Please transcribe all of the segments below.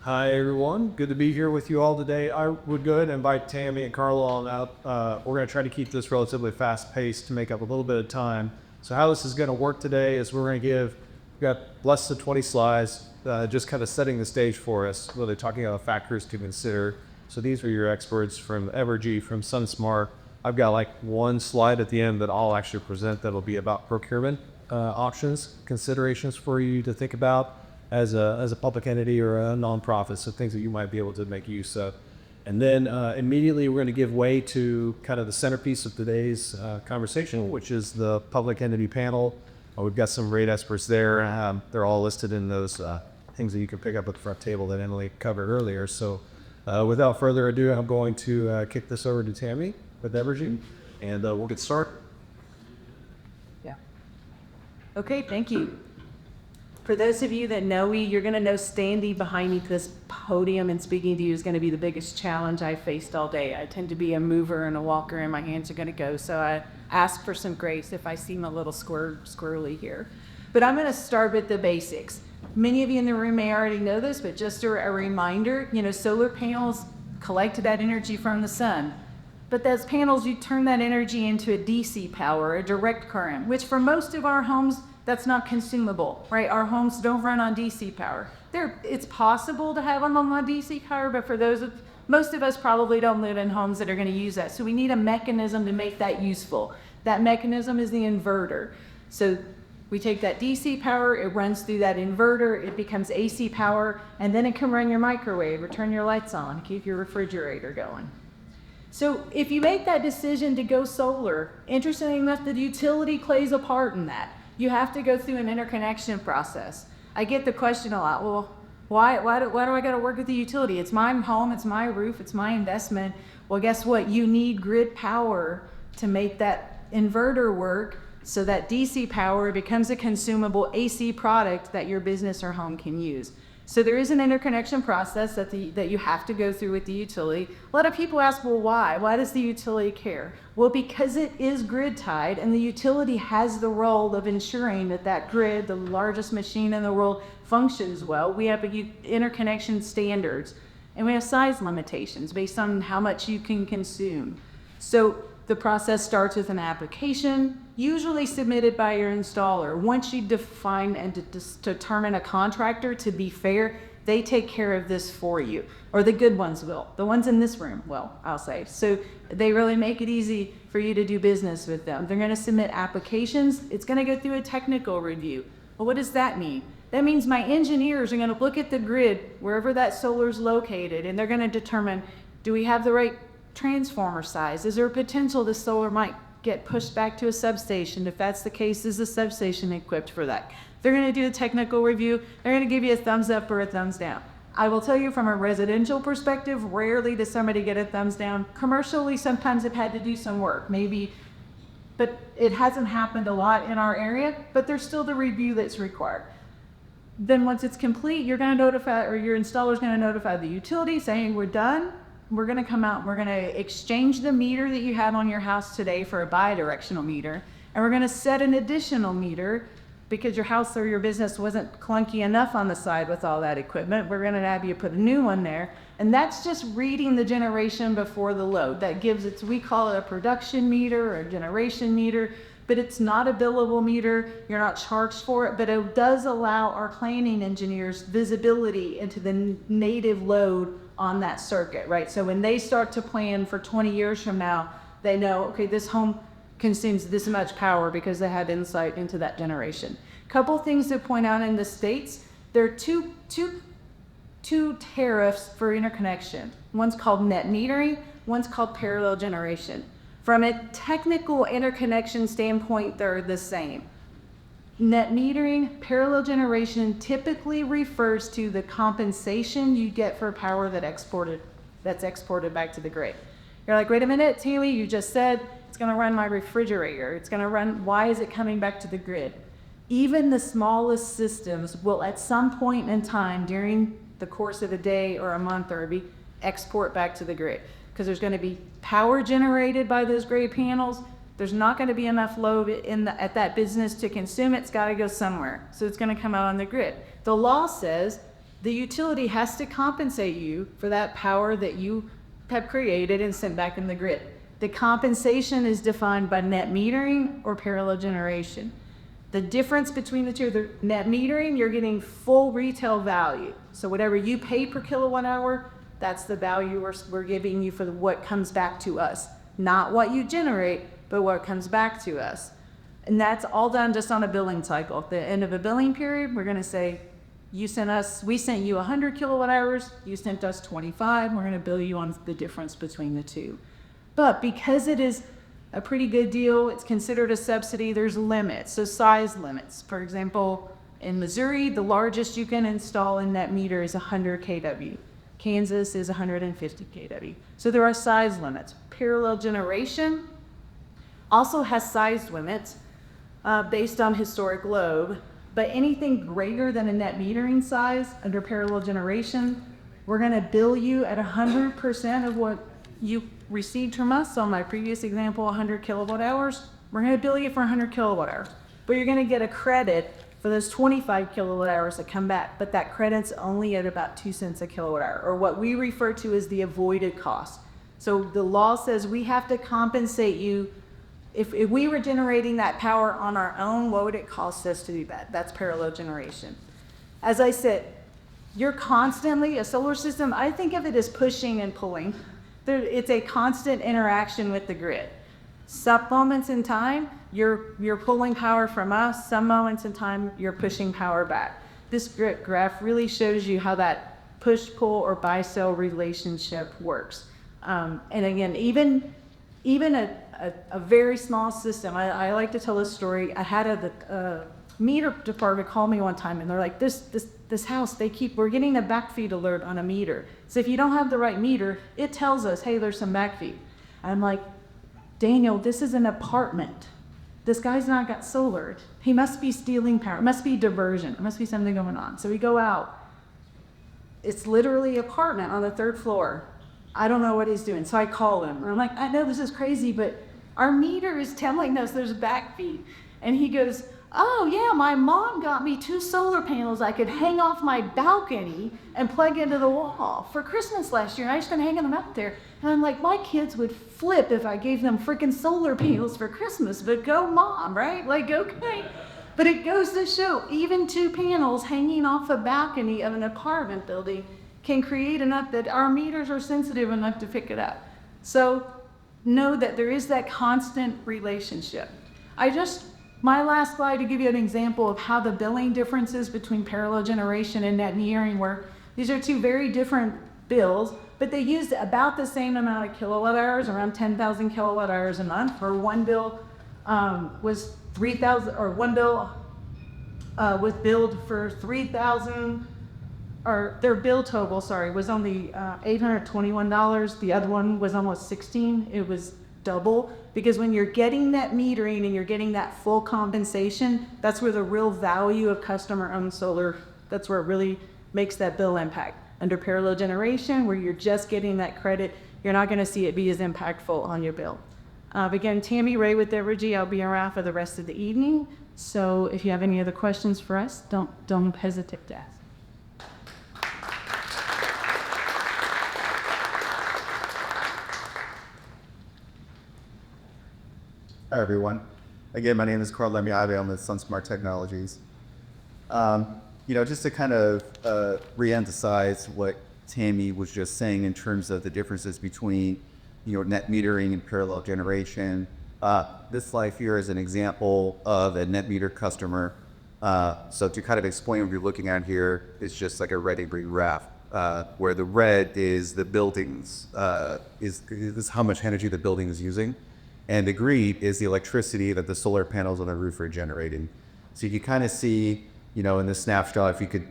Hi everyone, good to be here with you all today. I would go ahead and invite Tammy and Carla on out. We're going to try to keep this relatively fast paced to make up a little bit of time. So how this is going to work today is we've got less than 20 slides, just kind of setting the stage for us, really talking about factors to consider. So these are your experts from Evergy, from SunSmart. I've got like one slide at the end that I'll actually present that'll be about procurement options, considerations for you to think about as a public entity or a nonprofit, so things that you might be able to make use of. And then immediately we're going to give way to kind of the centerpiece of today's conversation, which is the public entity panel. We've got some great experts there. They're all listed in those things that you can pick up at the front table that Emily covered earlier. So without further ado, I'm going to kick this over to Tammy with Evergy, and we'll get started. Yeah. Okay, thank you. For those of you that know me, you're going to know standing behind me to this podium and speaking to you is going to be the biggest challenge I faced all day. I tend to be a mover and a walker, and my hands are going to go, so I ask for some grace if I seem a little squirrely here. But I'm going to start with the basics. Many of you in the room may already know this, but just a reminder, solar panels collect that energy from the sun. But those panels, you turn that energy into a DC power, a direct current, which for most of our homes, that's not consumable, right? Our homes don't run on DC power. It's possible to have them on DC power, but for most of us probably don't live in homes that are going to use that. So we need a mechanism to make that useful. That mechanism is the inverter. So we take that DC power, it runs through that inverter, it becomes AC power, and then it can run your microwave or turn your lights on, keep your refrigerator going. So if you make that decision to go solar, interestingly enough, the utility plays a part in that. You have to go through an interconnection process. I get the question a lot, well, why do I got to work with the utility? It's my home, it's my roof, it's my investment. Well, guess what? You need grid power to make that inverter work so that DC power becomes a consumable AC product that your business or home can use. So there is an interconnection process that you have to go through with the utility. A lot of people ask, well, why? Why does the utility care? Well, because it is grid tied, and the utility has the role of ensuring that that grid, the largest machine in the world, functions well. We have interconnection standards, and we have size limitations based on how much you can consume. So the process starts with an application, usually submitted by your installer. Once you define and determine a contractor, to be fair, they take care of this for you, or the good ones will. The ones in this room will, I'll say. So they really make it easy for you to do business with them. They're going to submit applications. It's going to go through a technical review. Well, what does that mean? That means my engineers are going to look at the grid, wherever that solar is located, and they're going to determine, do we have the right transformer size? Is there a potential the solar might get pushed back to a substation? If that's the case, is the substation equipped for that? They're going to do a technical review. They're going to give you a thumbs up or a thumbs down. I will tell you from a residential perspective, rarely does somebody get a thumbs down. Commercially, sometimes they've had to do some work, maybe, but it hasn't happened a lot in our area, but there's still the review that's required. Then once it's complete, you're going to notify, or your installer is going to notify the utility saying, we're done. We're going to come out and we're going to exchange the meter that you have on your house today for a bi-directional meter. And we're going to set an additional meter because your house or your business wasn't clunky enough on the side with all that equipment. We're going to have you put a new one there. And that's just reading the generation before the load. That gives it, we call it a production meter or a generation meter, but it's not a billable meter. You're not charged for it, but it does allow our planning engineers visibility into the native load on that circuit, right? So when they start to plan for 20 years from now, they know, okay, this home consumes this much power because they had insight into that generation. Couple things to point out in the States, there are two tariffs for interconnection. One's called net metering, one's called parallel generation. From a technical interconnection standpoint, they're the same. Net metering, parallel generation typically refers to the compensation you get for power that's exported back to the grid. You're like, wait a minute, Tammy, you just said it's going to run my refrigerator. It's going to run, why is it coming back to the grid? Even the smallest systems will at some point in time during the course of a day or a month or export back to the grid, because there's going to be power generated by those gray panels. There's not going to be enough load at that business to consume it. It's got to go somewhere. So it's going to come out on the grid. The law says The utility has to compensate you for that power that you have created and sent back in the grid. The compensation is defined by net metering or parallel generation. The difference between the two, the net metering, you're getting full retail value. So whatever you pay per kilowatt hour, that's the value we're giving you for what comes back to us. Not what you generate, but what comes back to us. And that's all done just on a billing cycle. At the end of a billing period, we're gonna say, we sent you 100 kilowatt hours, you sent us 25, we're gonna bill you on the difference between the two. But because it is a pretty good deal, it's considered a subsidy, there's limits, so size limits. For example, in Missouri, the largest you can install in net meter is 100 kW. Kansas is 150 kW. So there are size limits. Parallel generation also has size limits based on historic load, but anything greater than a net metering size under parallel generation, we're gonna bill you at 100% of what you received from us. So in my previous example, 100 kilowatt hours, we're gonna bill you for 100 kilowatt hours, but you're gonna get a credit for those 25 kilowatt hours that come back, but that credit's only at about 2 cents a kilowatt hour, or what we refer to as the avoided cost. So the law says we have to compensate you. If we were generating that power on our own, what would it cost us to do that? That's parallel generation. As I said, you're constantly, a solar system, I think of it as pushing and pulling. It's a constant interaction with the grid. Some moments in time, you're pulling power from us. Some moments in time, you're pushing power back. This graph really shows you how that push-pull or buy-sell relationship works. And again, even a very small system, I like to tell this story. I had a meter department call me one time, and they're like, this house, we're getting a backfeed alert on a meter. So if you don't have the right meter, it tells us, hey, there's some backfeed. I'm like, Daniel, this is an apartment. This guy's not got solar. He must be stealing power. It must be diversion. There must be something going on. So we go out. It's literally an apartment on the 3rd floor. I don't know what he's doing. So I call him. And I'm like, I know this is crazy, but our meter is telling us there's a backfeed. And he goes, oh yeah, my mom got me 2 solar panels I could hang off my balcony and plug into the wall for Christmas last year. And I just been hanging them out there. And I'm like, my kids would flip if I gave them freaking solar panels for Christmas, but go mom, right? Like, okay. But it goes to show, even 2 panels hanging off a balcony of an apartment building can create enough that our meters are sensitive enough to pick it up. So know that there is that constant relationship. My last slide to give you an example of how the billing differences between parallel generation and net metering work. These are 2 very different bills, but they used about the same amount of kilowatt hours, around 10,000 kilowatt hours a month. Or one bill was 3,000, or one bill was billed for 3,000, or their bill total, was only $821. The other one was almost 16. It was double, because when you're getting that metering and you're getting that full compensation, that's where the real value of customer-owned solar, that's where it really makes that bill impact. Under parallel generation, where you're just getting that credit, you're not going to see it be as impactful on your bill. Again, Tammy Ray with Evergy. I'll be around for the rest of the evening. So if you have any other questions for us, don't hesitate to ask. Hi, everyone. Again, my name is Carl Lemiave. I'm with SunSmart Technologies. Just to kind of re-emphasize what Tammy was just saying in terms of the differences between, net metering and parallel generation. This slide here is an example of a net meter customer. So to kind of explain what you're looking at here, it's just like a red and green graph, where the red is the buildings, is how much energy the building is using. And the green is the electricity that the solar panels on the roof are generating. So you can kind of see, in this snapshot, if you could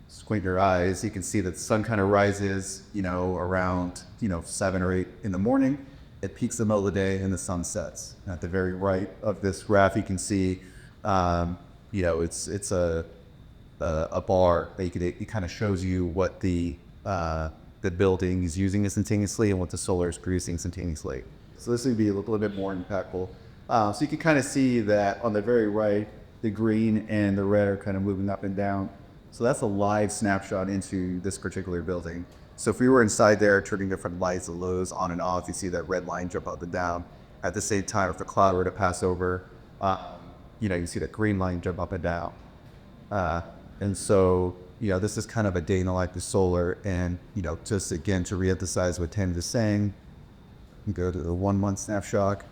squint your eyes, you can see that the sun kind of rises, around, 7 or 8 in the morning. It peaks in the middle of the day and the sun sets. At the very right of this graph, you can see, it's a bar that it kind of shows you what the building is using instantaneously and what the solar is producing instantaneously. So this would be a little bit more impactful. So you can kind of see that on the very right, the green and the red are kind of moving up and down. So that's a live snapshot into this particular building. So if we were inside there turning different lights, the lows on and off, you see that red line jump up and down. At the same time, if the cloud were to pass over, you see that green line jump up and down. And so, this is kind of a day in the life of solar. And, just again, to reemphasize what Tammy was saying, you go to the 1 month snapshot.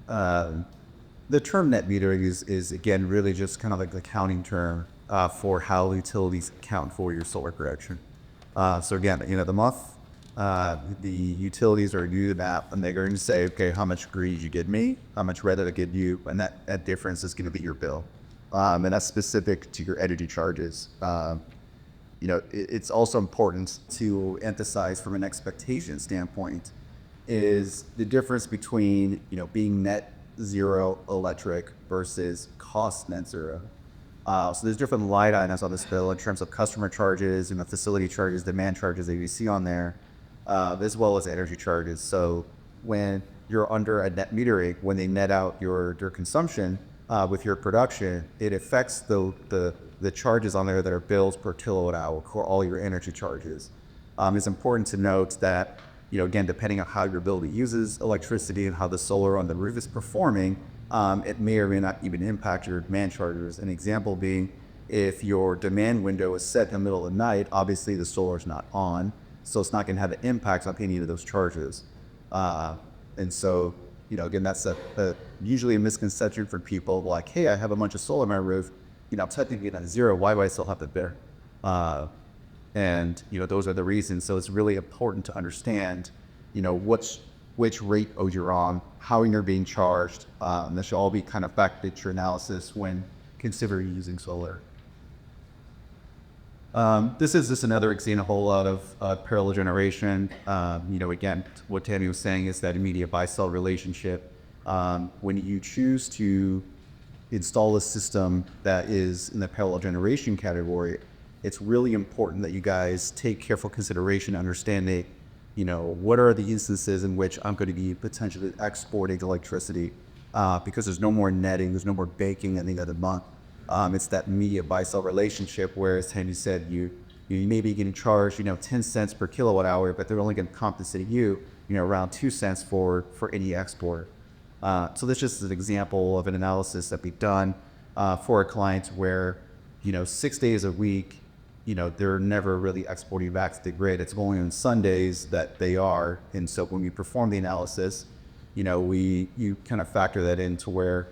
The term net metering is again, really just kind of like the accounting term for how utilities account for your solar production. So again, the month, the utilities are new to that, and they're going to say, okay, how much green did you give me? How much red did I give you? And that difference is going to be your bill. And that's specific to your energy charges. It's also important to emphasize from an expectation standpoint is the difference between, being net zero electric versus cost net zero. So there's different line items on this bill in terms of customer charges, facility charges, demand charges that you see on there, as well as energy charges. So when you're under a net metering, when they net out your consumption with your production, it affects the charges on there that are bills per kilowatt hour for all your energy charges. It's important to note that, again, depending on how your building uses electricity and how the solar on the roof is performing, it may or may not even impact your demand charges. An example being, if your demand window is set in the middle of the night, obviously the solar is not on, so it's not going to have an impact on any of those charges. And so, again, that's usually a misconception for people, like, hey, I have a bunch of solar on my roof, I'm technically at zero, why do I still have the bill? And those are the reasons. So it's really important to understand, which rate you're on, how you're being charged. This should all be kind of factored into your analysis when considering using solar. This is just another example out of parallel generation. Again, what Tammy was saying is that immediate buy-sell relationship. When you choose to install a system that is in the parallel generation category, it's really important that you guys take careful consideration, understanding, what are the instances in which I'm going to be potentially exporting electricity, because there's no more netting, there's no more baking at the end of the month. It's that immediate buy-sell relationship where, as Tammy said, you may be getting charged, 10 cents per kilowatt hour, but they're only going to compensate you, around 2 cents for any export. So this just is an example of an analysis that we've done for a client where, 6 days a week, they're never really exporting back to the grid. It's only on Sundays that they are. And so when we perform the analysis, you kind of factor that into where,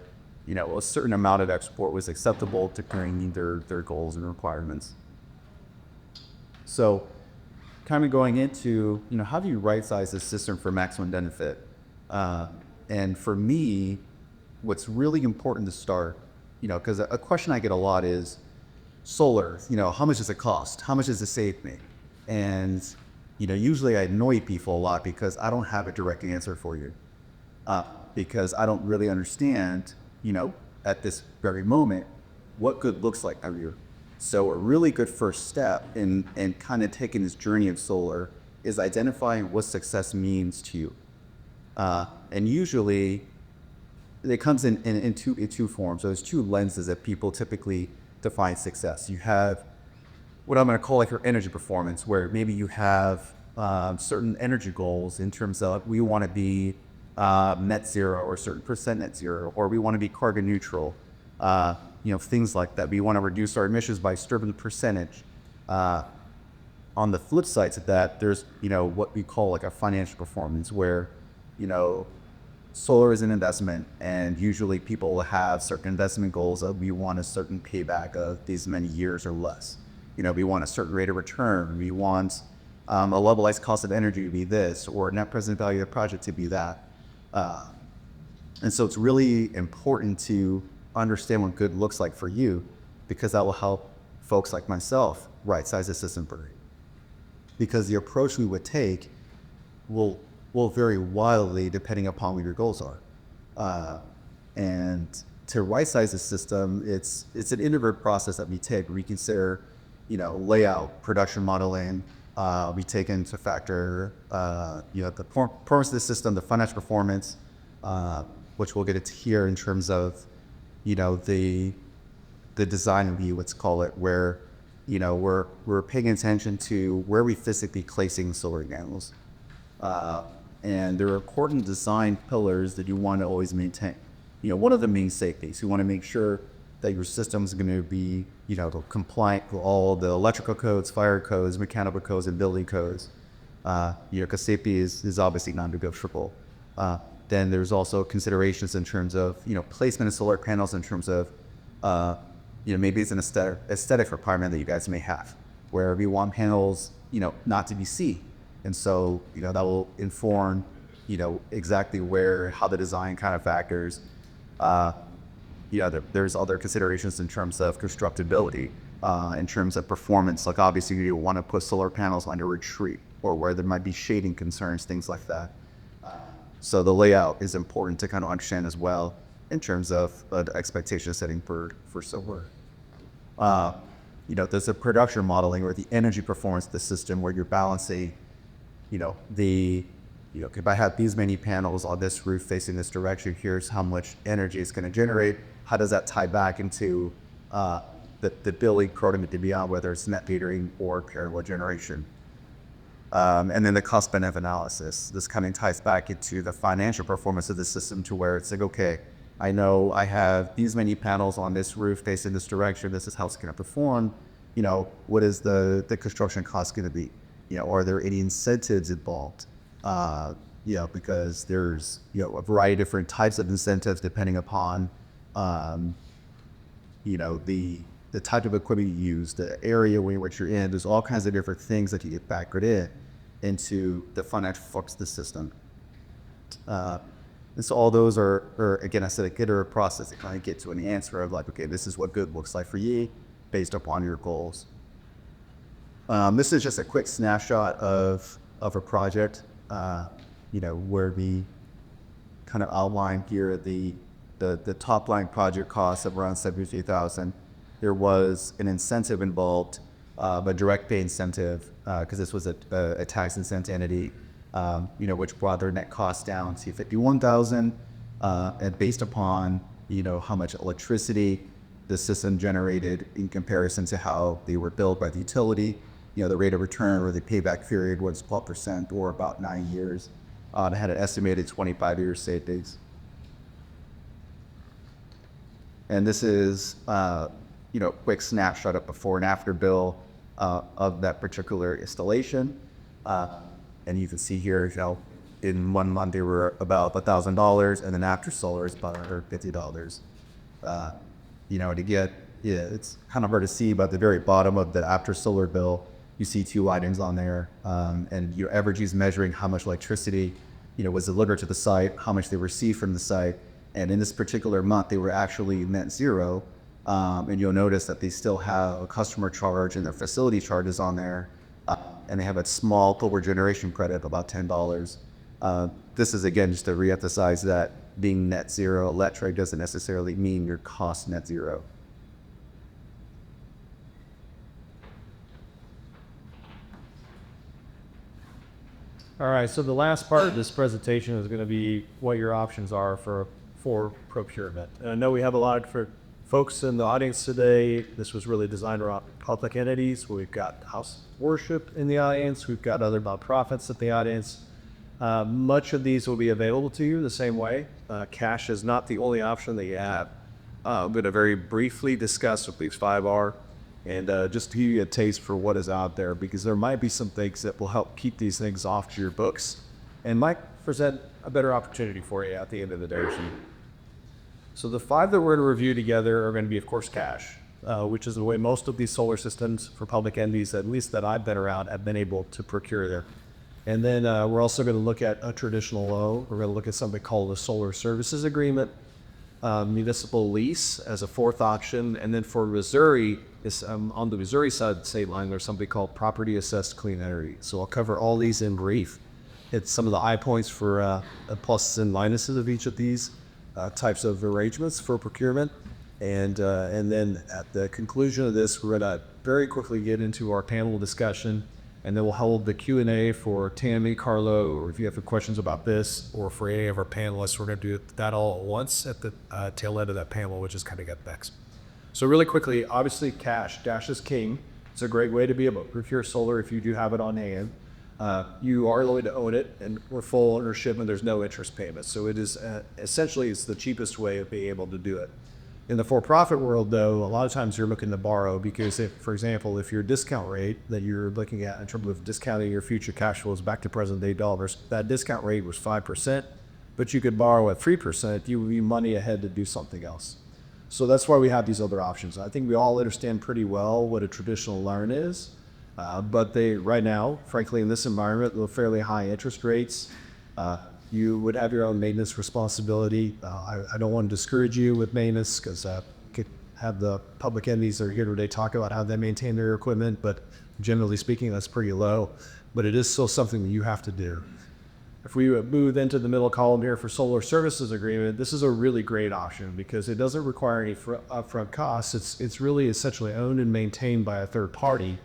a certain amount of export was acceptable to carrying their goals and requirements. So kind of going into, how do you right-size the system for maximum benefit? And for me, what's really important to start, because a question I get a lot is, solar, how much does it cost? How much does it save me? And, usually I annoy people a lot because I don't have a direct answer for you. Because I don't really understand, at this very moment, what good looks like out here. So a really good first step in kind of taking this journey of solar is identifying what success means to you. And usually it comes in two forms. So there's two lenses that people typically define success. You have what I'm going to call like your energy performance, where maybe you have certain energy goals in terms of we want to be net zero or a certain percent net zero, or we want to be carbon neutral, things like that. We want to reduce our emissions by a certain percentage. On the flip side to that, there's, what we call like a financial performance where, solar is an investment, and usually people will have certain investment goals of we want a certain payback of these many years or less. We want a certain rate of return. We want a levelized cost of energy to be this, or net present value of the project to be that. And so it's really important to understand what good looks like for you, because that will help folks like myself right-size the system for you. Because the approach we would take will vary wildly depending upon what your goals are. And to right-size the system, it's an iterative process that we take. We consider, layout, production modeling. We take into factor, the performance of the system, the financial performance, which we'll get into here in terms of, the the design view, let's call it, where, you know, we're paying attention to where we physically placing solar panels. And there are important design pillars that you want to always maintain. You know, one of the main safeties, you want to make sure that your system is going to be, you know, compliant with all the electrical codes, fire codes, mechanical codes, and building codes. You know, because safety is obviously non-negotiable. Then there's also considerations in terms of, you know, placement of solar panels in terms of, you know, maybe it's an aesthetic requirement that you guys may have, where we want panels, you know, not to be seen. And so, you know, that will inform, you know, exactly how the design kind of factors. There's other considerations in terms of constructability, in terms of performance. Like obviously you want to put solar panels under a tree or where there might be shading concerns, things like that. So the layout is important to kind of understand as well in terms of the expectation setting for solar. You know, there's a production modeling or the energy performance of the system where you're balancing, you know, if I have these many panels on this roof facing this direction, here's how much energy it's going to generate. How does that tie back into the billing program to beyond, whether it's net metering or parallel generation? And then the cost benefit analysis. This kind of ties back into the financial performance of the system to where it's like, okay, I know I have these many panels on this roof facing this direction. This is how it's going to perform. You know, what is the construction cost going to be? You know, are there any incentives involved? You know, because there's, you know, a variety of different types of incentives depending upon, you know, the type of equipment you use, the area in which you're in. There's all kinds of different things that you get factored into the financial focus of the system. And so all those are again, I said, a iterative process to kind of get to an answer of like, okay, this is what good looks like for you based upon your goals. This is just a quick snapshot of a project, you know, where we kind of outline here the top line project cost of around $73,000. There was an incentive involved, a direct pay incentive, because this was a tax incentive entity, you know, which brought their net cost down to $51,000, and based upon, you know, how much electricity the system generated in comparison to how they were billed by the utility. You know, the rate of return or the payback period was 12% or about 9 years. It had an estimated 25-year savings. And this is, you know, a quick snapshot of before and after bill of that particular installation. And you can see here, you know, in 1 month they were about $1,000, and then after solar is about $150. You know, it's kind of hard to see, but at the very bottom of the after solar bill, you see 2 items on there, and your Evergy is measuring how much electricity, you know, was delivered to the site, how much they received from the site, and in this particular month they were actually net zero, and you'll notice that they still have a customer charge and their facility charges on there, and they have a small forward generation credit of about $10. This is again just to reemphasize that being net zero electric doesn't necessarily mean your cost net zero. All right, so the last part of this presentation is going to be what your options are for procurement. And I know we have a lot for folks in the audience today. This was really designed around public entities. We've got house worship in the audience. We've got other nonprofits at the audience. Much of these will be available to you the same way. Cash is not the only option that you have. I'm going to very briefly discuss what these 5 are, and just to give you a taste for what is out there, because there might be some things that will help keep these things off to your books and might present a better opportunity for you at the end of the day. So the 5 that we're going to review together are going to be, of course, cash, which is the way most of these solar systems for public entities, at least that I've been around, have been able to procure there. And then we're also going to look at a traditional loan. We're going to look at something called a solar services agreement, municipal lease as a 4th option. And then for Missouri, on the Missouri side of the state line, there's something called property assessed clean energy. So I'll cover all these in brief. It's some of the eye points for pluses and minuses of each of these types of arrangements for procurement. And then at the conclusion of this, we're going to very quickly get into our panel discussion, and then we'll hold the Q&A for Tammy, Carlo, or if you have questions about this, or for any of our panelists. We're going to do that all at once at the tail end of that panel, which is kind of get next. So really quickly, obviously cash is king. It's a great way to be able to procure solar if you do have it on hand. You are going to own it and we're full ownership and there's no interest payments. So it is essentially it's the cheapest way of being able to do it. In the for-profit world though, a lot of times you're looking to borrow because if, for example, if your discount rate that you're looking at in terms of discounting your future cash flows back to present day dollars, that discount rate was 5%, but you could borrow at 3%, you would be money ahead to do something else. So that's why we have these other options. I think we all understand pretty well what a traditional loan is, but they, right now, frankly, in this environment, with fairly high interest rates, you would have your own maintenance responsibility. I don't want to discourage you with maintenance because could have the public entities that are here today talk about how they maintain their equipment, but generally speaking, that's pretty low. But it is still something that you have to do. If we move into the middle column here for solar services agreement, this is a really great option because it doesn't require any upfront costs. It's really essentially owned and maintained by a third party.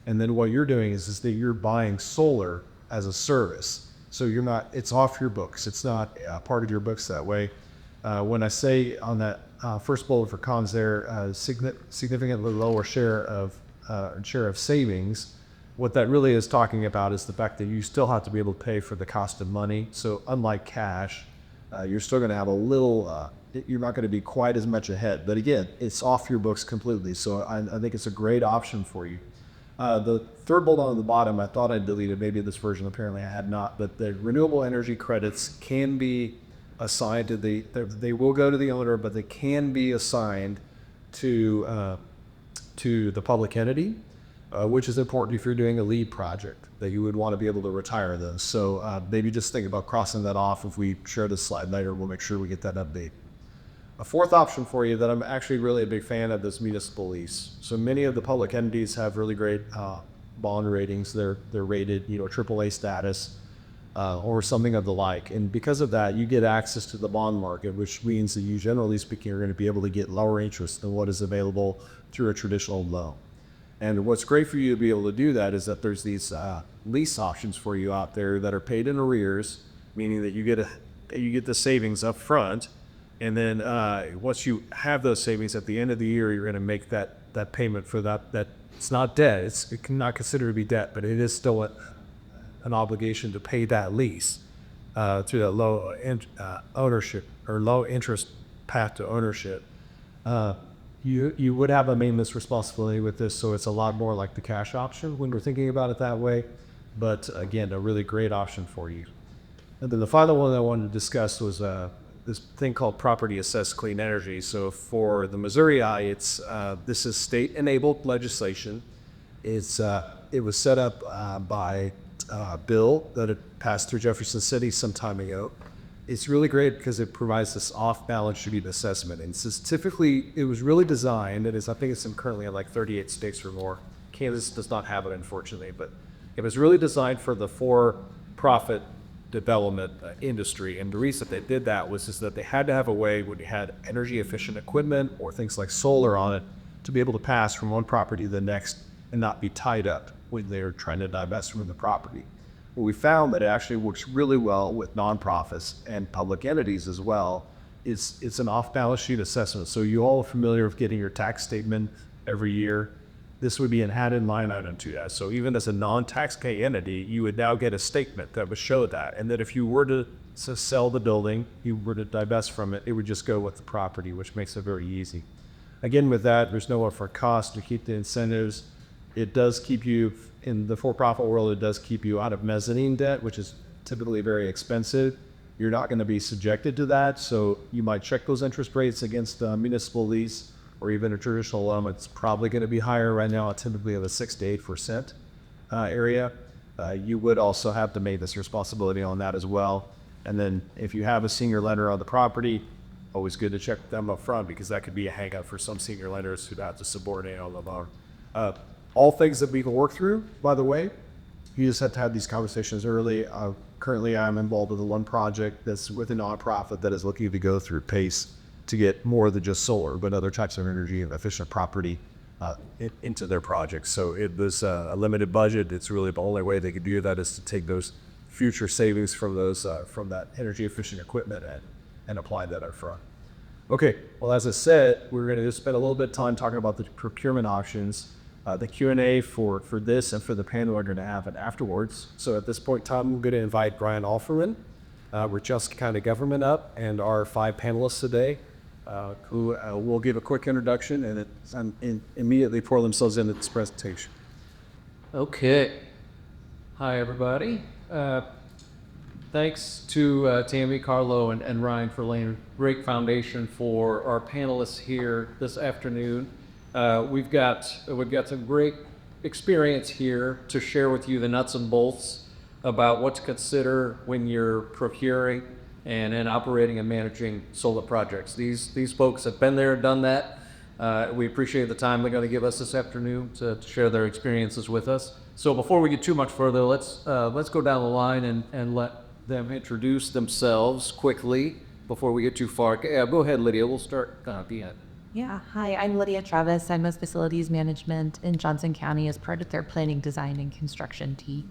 And then what you're doing is that you're buying solar as a service. So you're not, it's off your books. It's not part of your books that way. When I say on that first bullet for cons there, significantly lower share of savings, what that really is talking about is the fact that you still have to be able to pay for the cost of money. So unlike cash, you're still going to have a little, you're not going to be quite as much ahead. But again, it's off your books completely. So I think it's a great option for you. The third bullet on the bottom, I thought I deleted, maybe this version, apparently I had not, but the renewable energy credits can be assigned to they will go to the owner, but they can be assigned to the public entity, which is important if you're doing a lead project, that you would want to be able to retire those. So maybe just think about crossing that off. If we share this slide later, we'll make sure we get that update. A fourth option for you that I'm actually really a big fan of is municipal lease. So many of the public entities have really great bond ratings. They're rated, AAA status or something of the like. And because of that, you get access to the bond market, which means that you, generally speaking, are going to be able to get lower interest than what is available through a traditional loan. And what's great for you to be able to do that is that there's these lease options for you out there that are paid in arrears, meaning that you get the savings up front. And then once you have those savings at the end of the year, you're going to make that payment for that. It's not debt. It cannot consider to be debt, but it is still an obligation to pay that lease through that low ownership or low interest path to ownership. You would have a maintenance responsibility with this, so it's a lot more like the cash option when we're thinking about it that way. But again, a really great option for you. And then the final one I wanted to discuss was this thing called property assessed clean energy. So for the Missouri Eye, this is state-enabled legislation. It was set up by a bill that had passed through Jefferson City some time ago. It's really great because it provides this off-balance sheet assessment. And it was really designed, I think it's currently in like 38 states or more. Kansas does not have it, unfortunately, but it was really designed for the for-profit development industry. And the reason they did that was just that they had to have a way when you had energy efficient equipment or things like solar on it to be able to pass from one property to the next and not be tied up when they're trying to divest from the property. Well, we found that it actually works really well with nonprofits and public entities as well. It's an off-balance sheet assessment. So you all are familiar with getting your tax statement every year. This would be an added line item to that. So even as a non-taxpaying entity, you would now get a statement that would show that. And that if you were to sell the building, you were to divest from it, it would just go with the property, which makes it very easy. Again, with that, there's no upfront cost to keep the incentives. It does keep you, in the for-profit world, it does keep you out of mezzanine debt, which is typically very expensive. You're not going to be subjected to that. So you might check those interest rates against a municipal lease or even a traditional loan. It's probably going to be higher right now, typically of a 6 to 8% area. You would also have to make this responsibility on that as well. And then if you have a senior lender on the property, always good to check them up front because that could be a hangup for some senior lenders who'd have to subordinate on the loan. All things that we can work through, by the way. You just have to have these conversations early. Currently, I'm involved with one project that's with a nonprofit that is looking to go through PACE to get more than just solar, but other types of energy and efficient property into their projects. So it was a limited budget. It's really the only way they could do that is to take those future savings from those from that energy efficient equipment and apply that up front. Okay, well, as I said, we're going to just spend a little bit of time talking about the procurement options. The Q&A for this and for the panel are going to have it afterwards. So at this point in time, we're going to invite Brian Alferman, we're Just County Government up, and our 5 panelists today, who will give a quick introduction and immediately pour themselves into this presentation. Okay. Hi, everybody. Thanks to Tammy, Carlo, and Ryan for laying a great foundation for our panelists here this afternoon. We've got some great experience here to share with you, the nuts and bolts about what to consider when you're procuring and operating and managing solar projects. These folks have been there, done that. We appreciate the time they're going to give us this afternoon to share their experiences with us. So before we get too much further, let's go down the line and let them introduce themselves quickly before we get too far. Go ahead, Lydia. We'll start at the end. Yeah, hi, I'm Lydia Travis. I'm with Facilities Management in Johnson County as part of their planning, design, and construction team.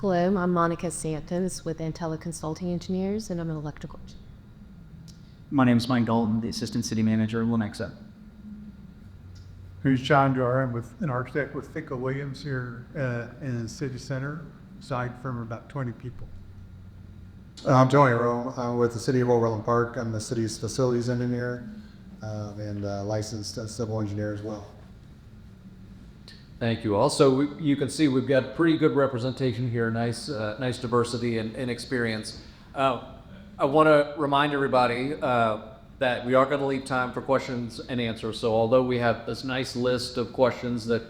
Hello, I'm Monica Santos with Antella Consulting Engineers, and I'm an electrical engineer. My name is Mike Dalton, the Assistant City Manager of Lenexa. Who's John Jar? I'm an architect with Finkel Williams here in the city center, aside from about 20 people. I'm Tony Rowe. I'm with the City of Overland Park. I'm the city's facilities engineer and licensed civil engineer as well. Thank you all. So you can see we've got pretty good representation here, nice diversity and experience. I want to remind everybody that we are going to leave time for questions and answers. So although we have this nice list of questions that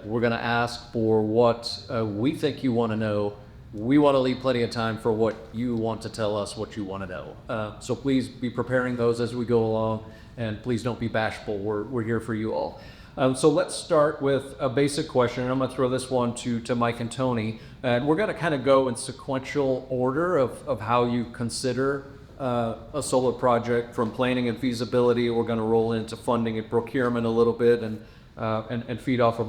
we're going to ask for what we think you want to know, we want to leave plenty of time for what you want to tell us what you want to know. So please be preparing those as we go along, and please don't be bashful. We're here for you all. So let's start with a basic question, and I'm going to throw this one to Mike and Tony. And we're going to kind of go in sequential order of how you consider a solar project, from planning and feasibility. We're going to roll into funding and procurement a little bit, and feed off of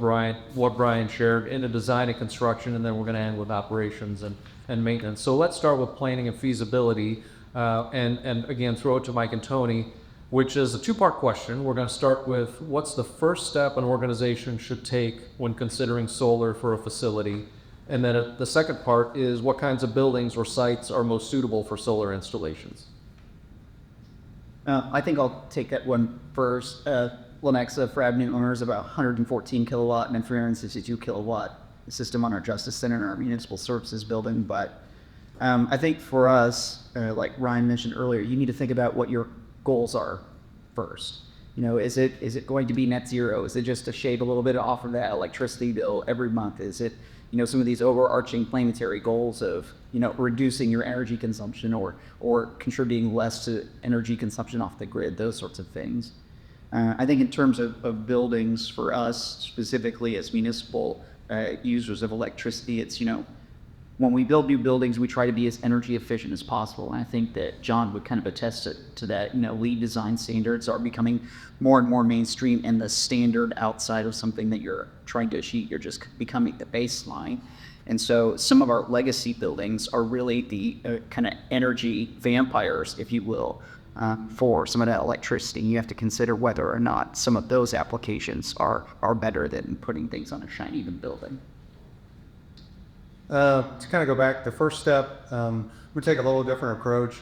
what Brian shared into design and construction, and then we're going to end with operations and maintenance. So let's start with planning and feasibility, and again, throw it to Mike and Tony, which is a 2-part question. We're going to start with what's the first step an organization should take when considering solar for a facility, and then the second part is what kinds of buildings or sites are most suitable for solar installations. I think I'll take that one first. Lenexa for Avenue owner is about 114 kilowatt and then 362 kilowatt system on our Justice Center and our municipal services building. But I think for us, like Ryan mentioned earlier, you need to think about what your goals are first. You know, is it going to be net zero? Is it just to shave a little bit off of that electricity bill every month? Is it, you know, some of these overarching planetary goals of, you know, reducing your energy consumption or contributing less to energy consumption off the grid, those sorts of things. I think in terms of buildings for us, specifically as municipal users of electricity, it's, you know, when we build new buildings, we try to be as energy efficient as possible. And I think that John would kind of attest to that. You know, LEED design standards are becoming more and more mainstream, and the standard outside of something that you're trying to achieve, you're just becoming the baseline. And so some of our legacy buildings are really the kind of energy vampires, if you will, for some of that electricity. You have to consider whether or not some of those applications are better than putting things on a shiny new building. To kind of go back, the first step, we take a little different approach.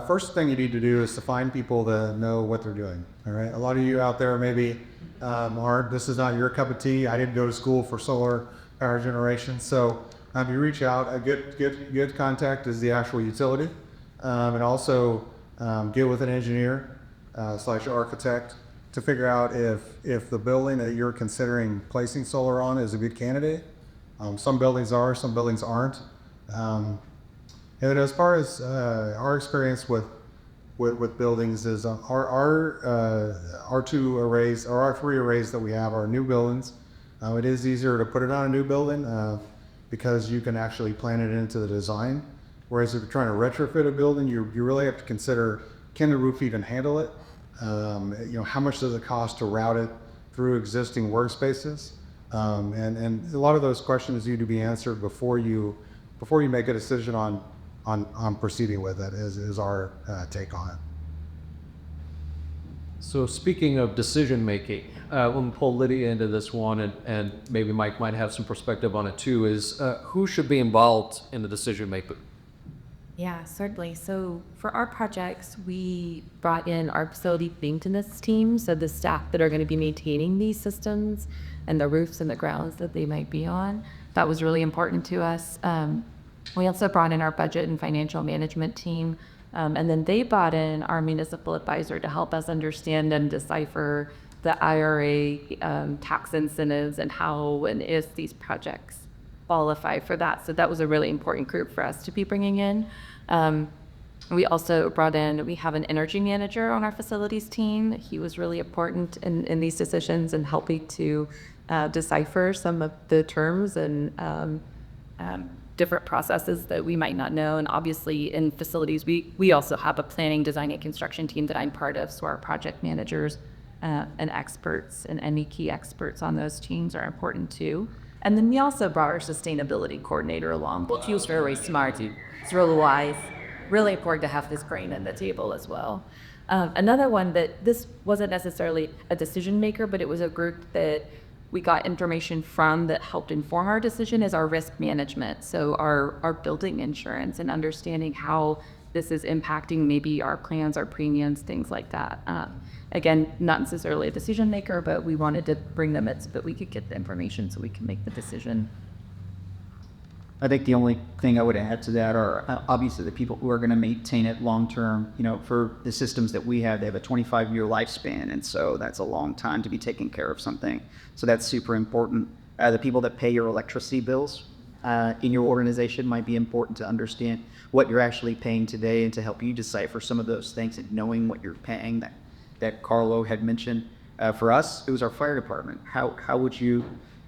First thing you need to do is to find people that know what they're doing. All right. A lot of you out there maybe aren't. This is not your cup of tea. I didn't go to school for solar power generation. So you reach out. A good contact is the actual utility, and also get with an engineer / architect to figure out if the building that you're considering placing solar on is a good candidate. Some buildings are, some buildings aren't. And then as far as our experience with buildings is our 2 arrays, or our 3 arrays that we have are new buildings. It is easier to put it on a new building because you can actually plan it into the design. Whereas if you're trying to retrofit a building, you really have to consider, can the roof even handle it? You know, how much does it cost to route it through existing workspaces? And a lot of those questions need to be answered before you make a decision on on proceeding with it is our take on it. So speaking of decision making, we'll pull Lydia into this one, and maybe Mike might have some perspective on it too, is who should be involved in the decision making? Yeah, certainly. So for our projects, we brought in our facility maintenance team, so the staff that are going to be maintaining these systems and the roofs and the grounds that they might be on. That was really important to us. We also brought in our budget and financial management team, and then they brought in our municipal advisor to help us understand and decipher the IRA tax incentives and how and if these projects qualify for that. So that was a really important group for us to be bringing in. We also brought in, we have an energy manager on our facilities team. He was really important in these decisions and helping to decipher some of the terms and different processes that we might not know. And obviously in facilities, we also have a planning, design, and construction team that I'm part of. So our project managers and experts and any key experts on those teams are important too. And then we also brought our sustainability coordinator along. Well, she was very smart. It's really wise. Really important to have this brain at the table as well. Another one that this wasn't necessarily a decision maker, but it was a group that we got information from that helped inform our decision is our risk management. So our building insurance and understanding how this is impacting maybe our plans, our premiums, things like that. Again, not necessarily a decision maker, but we wanted to bring them in so that we could get the information so we can make the decision. I think the only thing I would add to that are obviously the people who are going to maintain it long term. You know, for the systems that we have, they have a 25-year lifespan, and so that's a long time to be taking care of something. So that's super important. The people that pay your electricity bills in your organization might be important to understand what you're actually paying today and to help you decipher some of those things and knowing what you're paying that Carlo had mentioned. For us, it was our fire department. How would you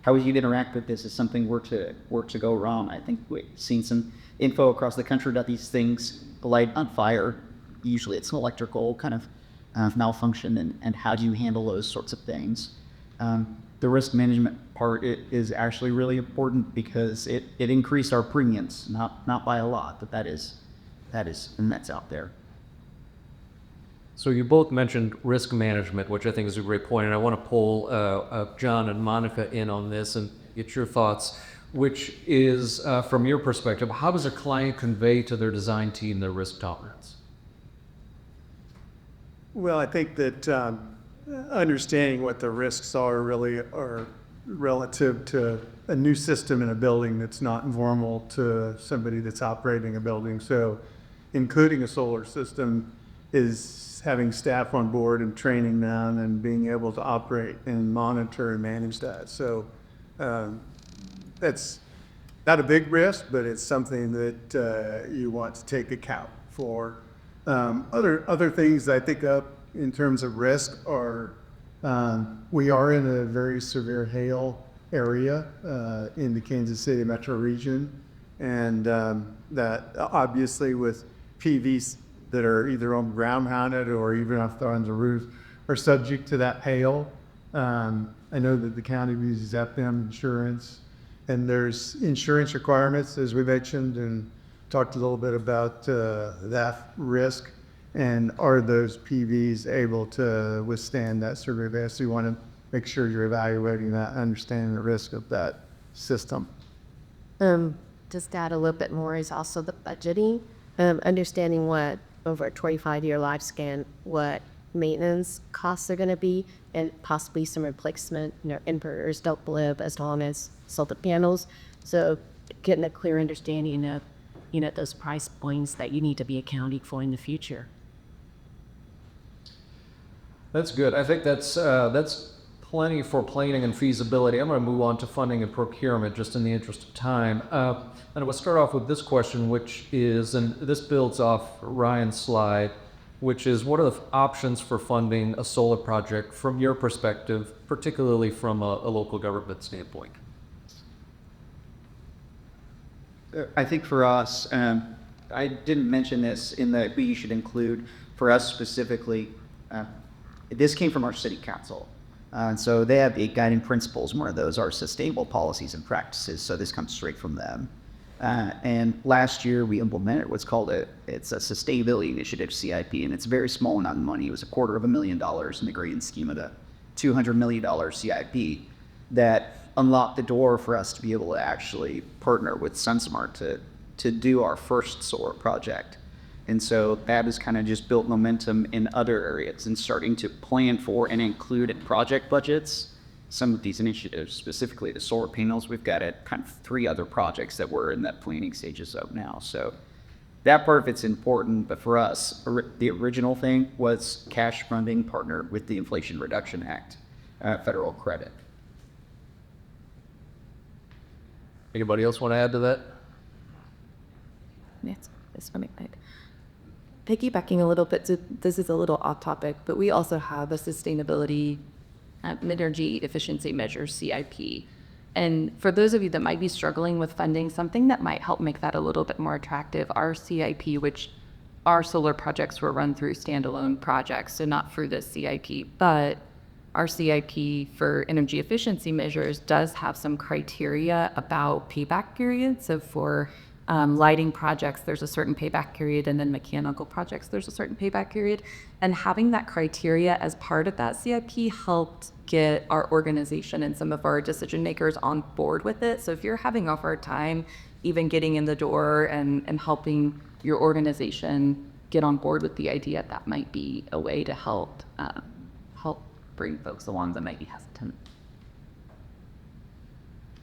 interact with this if something were to go wrong? I think we've seen some info across the country about these things light on fire. Usually it's an electrical kind of malfunction, and how do you handle those sorts of things? The risk management part is actually really important because it increased our premiums, not by a lot, but that is and that's out there. So you both mentioned risk management, which I think is a great point, and I want to pull John and Monica in on this and get your thoughts, which is, from your perspective, how does a client convey to their design team their risk tolerance? Well, I think that understanding what the risks are really are relative to a new system in a building that's not normal to somebody that's operating a building. So including a solar system is having staff on board and training them and being able to operate and monitor and manage that. So that's not a big risk, but it's something that you want to take account for. Other things I think up in terms of risk are we are in a very severe hail area in the Kansas City metro region, and that obviously with PVs that are either on ground mounted or even if they're on the roof are subject to that hail. I know that the county uses FM insurance, and there's insurance requirements, as we mentioned, and talked a little bit about that risk. And are those PVs able to withstand that sort of event? So you want to make sure you're evaluating that, understanding the risk of that system. Just to add a little bit more is also the budgeting, understanding what over a 25-year lifespan, what maintenance costs are going to be, and possibly some replacement, inverters don't live as long as solar panels. So getting a clear understanding of, those price points that you need to be accounting for in the future. That's good. I think that's plenty for planning and feasibility. I'm going to move on to funding and procurement just in the interest of time. And we'll start off with this question, which is, and this builds off Ryan's slide, which is, what are the options for funding a solar project from your perspective, particularly from a local government standpoint? I think for us, I didn't mention this but you should include, for us specifically, this came from our city council. And so they have 8 guiding principles. One of those are sustainable policies and practices. So this comes straight from them. And last year we implemented what's called it's a sustainability initiative, CIP, and it's a very small amount of money. It was $250,000 in the grand scheme of the $200 million CIP that unlocked the door for us to be able to actually partner with SunSmart to do our first solar project. And so that has kind of just built momentum in other areas and starting to plan for and include in project budgets some of these initiatives, specifically the solar panels. We've got kind of 3 other projects that we're in that planning stages of now. So that part of it's important, but for us, the original thing was cash funding partnered with the Inflation Reduction Act, federal credit. Anybody else want to add to that? Yes, it's funny. Piggybacking a little bit, so this is a little off topic, but we also have a sustainability energy efficiency measures, CIP. And for those of you that might be struggling with funding, something that might help make that a little bit more attractive, our CIP, which our solar projects were run through standalone projects, so not through the CIP, but our CIP for energy efficiency measures does have some criteria about payback periods. So for lighting projects, there's a certain payback period, and then mechanical projects, there's a certain payback period. And having that criteria as part of that CIP helped get our organization and some of our decision makers on board with it. So if you're having a hard time even getting in the door and helping your organization get on board with the idea, that might be a way to help bring folks along that might be hesitant.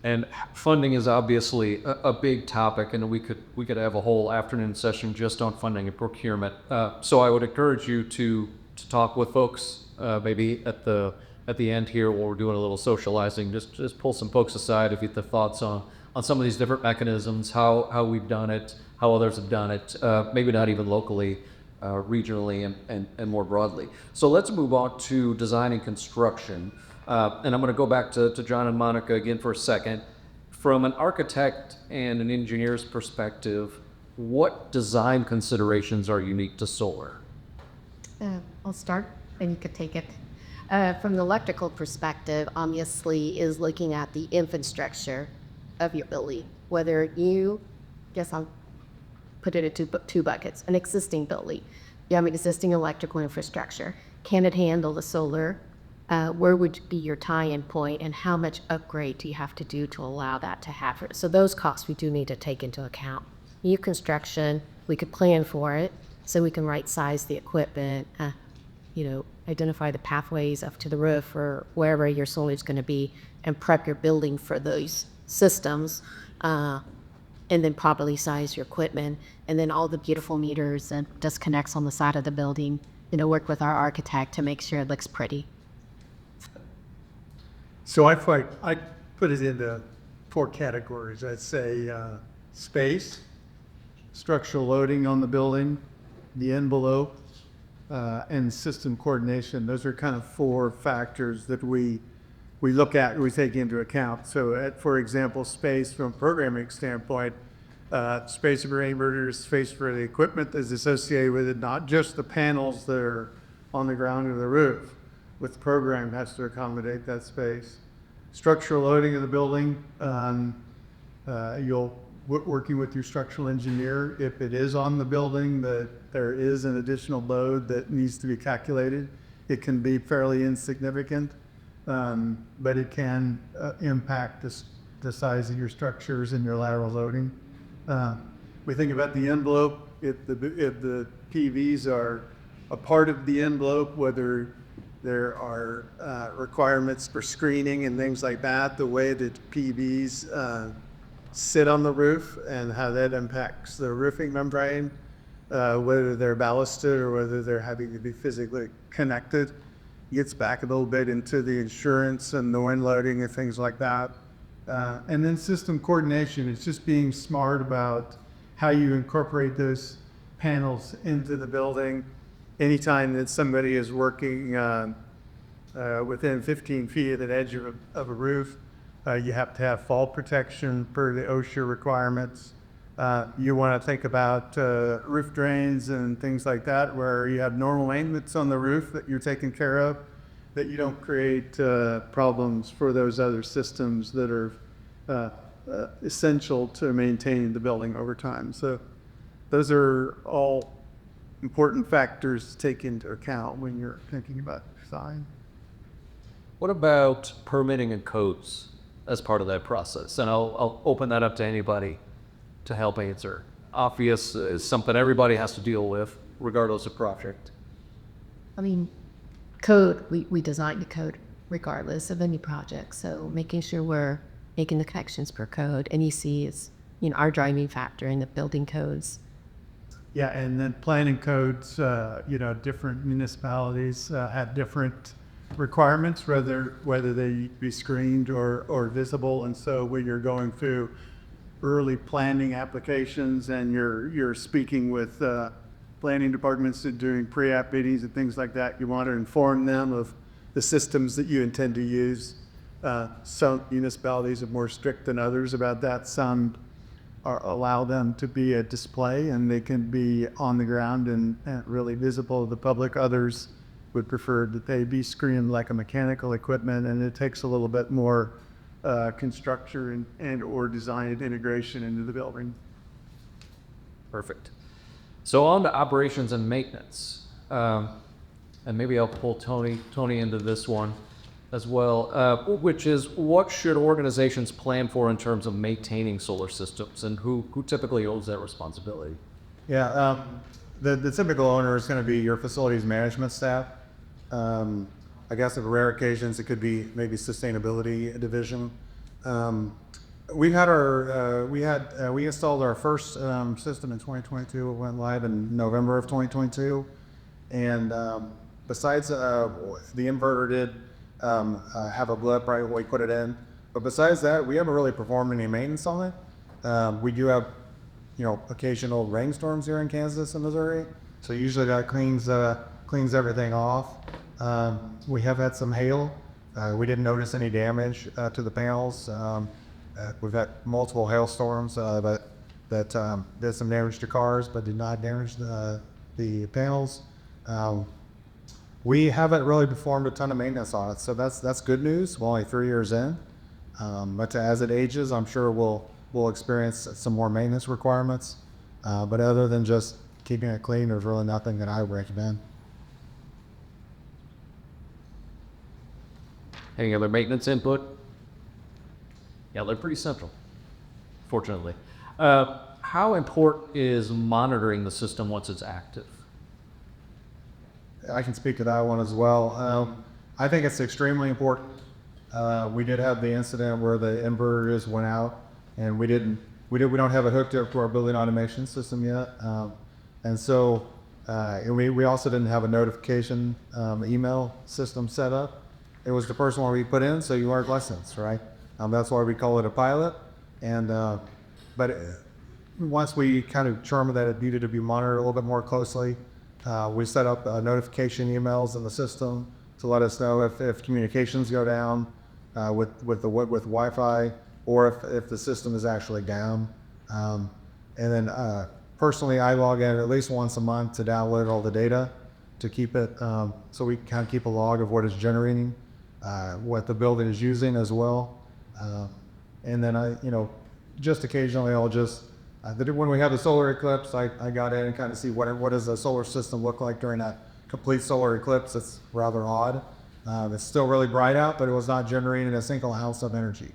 And funding is obviously a big topic, and we could have a whole afternoon session just on funding and procurement. So I would encourage you to talk with folks maybe at the end here while we're doing a little socializing. Just pull some folks aside if you have thoughts on some of these different mechanisms, how we've done it, how others have done it, maybe not even locally, regionally, and more broadly. So let's move on to design and construction. And I'm going to go back to John and Monica again for a second. From an architect and an engineer's perspective, what design considerations are unique to solar? I'll start, and you could take it. From the electrical perspective, obviously, is looking at the infrastructure of your building. Whether I'll put it into 2 buckets. An existing building, you have an existing electrical infrastructure. Can it handle the solar? Where would be your tie-in point, and how much upgrade do you have to do to allow that to happen? So those costs we do need to take into account. New construction, we could plan for it, so we can right-size the equipment, identify the pathways up to the roof or wherever your solar is going to be, and prep your building for those systems, and then properly size your equipment, and then all the beautiful meters and disconnects on the side of the building, work with our architect to make sure it looks pretty. So I put it into 4 categories. I'd say space, structural loading on the building, the envelope, and system coordination. Those are kind of 4 factors that we look at, we take into account. So for example, space from a programming standpoint, space for inverters, space for the equipment that's associated with it, not just the panels that are on the ground or the roof. With the program has to accommodate that space. Structural loading of the building, you'll working with your structural engineer, if it is on the building that there is an additional load that needs to be calculated, it can be fairly insignificant, but it can impact the size of your structures and your lateral loading. We think about the envelope. If the PVs are a part of the envelope, whether there are requirements for screening and things like that, the way that PVs sit on the roof and how that impacts the roofing membrane, whether they're ballasted or whether they're having to be physically connected, gets back a little bit into the insurance and the wind loading and things like that. And then system coordination, it's just being smart about how you incorporate those panels into the building. Anytime that somebody is working within 15 feet of the edge of a roof, you have to have fall protection per the OSHA requirements. You want to think about roof drains and things like that, where you have normal maintenance on the roof that you're taking care of, that you don't create problems for those other systems that are essential to maintaining the building over time. So those are all important factors to take into account when you're thinking about design. What about permitting and codes as part of that process? And I'll open that up to anybody to help answer. Obvious is something everybody has to deal with, regardless of project. I mean, code, we design the code regardless of any project. So making sure we're making the connections per code. NEC is, our driving factor in the building codes. Yeah, and then planning codes, different municipalities have different requirements, whether they be screened or visible. And so when you're going through early planning applications and you're speaking with planning departments and doing pre-app meetings and things like that, you want to inform them of the systems that you intend to use. Some municipalities are more strict than others about that. Some allow them to be a display and they can be on the ground and really visible to the public. Others would prefer that they be screened like a mechanical equipment, and it takes a little bit more construction and or design integration into the building. Perfect. So on to operations and maintenance. And maybe I'll pull Tony into this one as well, which is what should organizations plan for in terms of maintaining solar systems, and who typically owns that responsibility? Yeah, the typical owner is going to be your facilities management staff. I guess on rare occasions it could be maybe sustainability division. We installed our first system in 2022. It went live in November of 2022, and besides the inverter did have a blip right when we put it in, but besides that, we haven't really performed any maintenance on it. We do have, occasional rainstorms here in Kansas and Missouri, so usually that cleans everything off. We have had some hail. We didn't notice any damage to the panels. We've had multiple hailstorms that did some damage to cars, but did not damage the panels. We haven't really performed a ton of maintenance on it, so that's good news. We're only 3 years in, but as it ages, I'm sure we'll experience some more maintenance requirements. But other than just keeping it clean, there's really nothing that I would recommend. Any other maintenance input? Yeah, they're pretty simple, fortunately. How important is monitoring the system once it's active? I can speak to that one as well. I think it's extremely important. We did have the incident where the inverters went out, and we don't have it hooked up to our building automation system yet, and so we also didn't have a notification email system set up. It was the first one we put in, so you learned lessons, right? That's why we call it a pilot. And but once we kind of determined that it needed to be monitored a little bit more closely, we set up notification emails in the system to let us know if communications go down with Wi-Fi, or if the system is actually down. And then personally, I log in at least once a month to download all the data to keep it, so we kind of keep a log of what it's generating, what the building is using as well. And then just occasionally I'll just, when we have the solar eclipse, I got in and kind of see what does the solar system look like during that complete solar eclipse. It's rather odd. It's still really bright out, but it was not generating a single ounce of energy